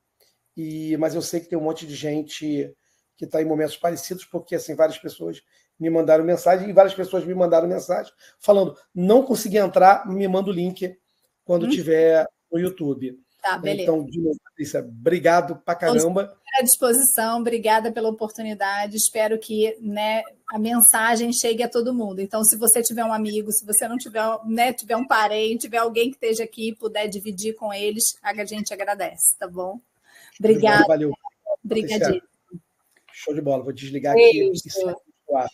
mas eu sei que tem um monte de gente que está em momentos parecidos, porque assim, várias pessoas me mandaram mensagem e várias pessoas me mandaram mensagem falando: não consegui entrar, me manda o link quando tiver no YouTube. Tá, beleza. Então, de novo, Patrícia, obrigado pra caramba. À disposição, obrigada pela oportunidade. Espero que, né, a mensagem chegue a todo mundo. Então, se você tiver um amigo, se você não tiver, né, tiver um parente, tiver alguém que esteja aqui e puder dividir com eles, a gente agradece, tá bom? Obrigada. Valeu. Obrigadinho. Show de bola. Vou desligar aqui.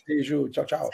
Beijo. Tchau, tchau.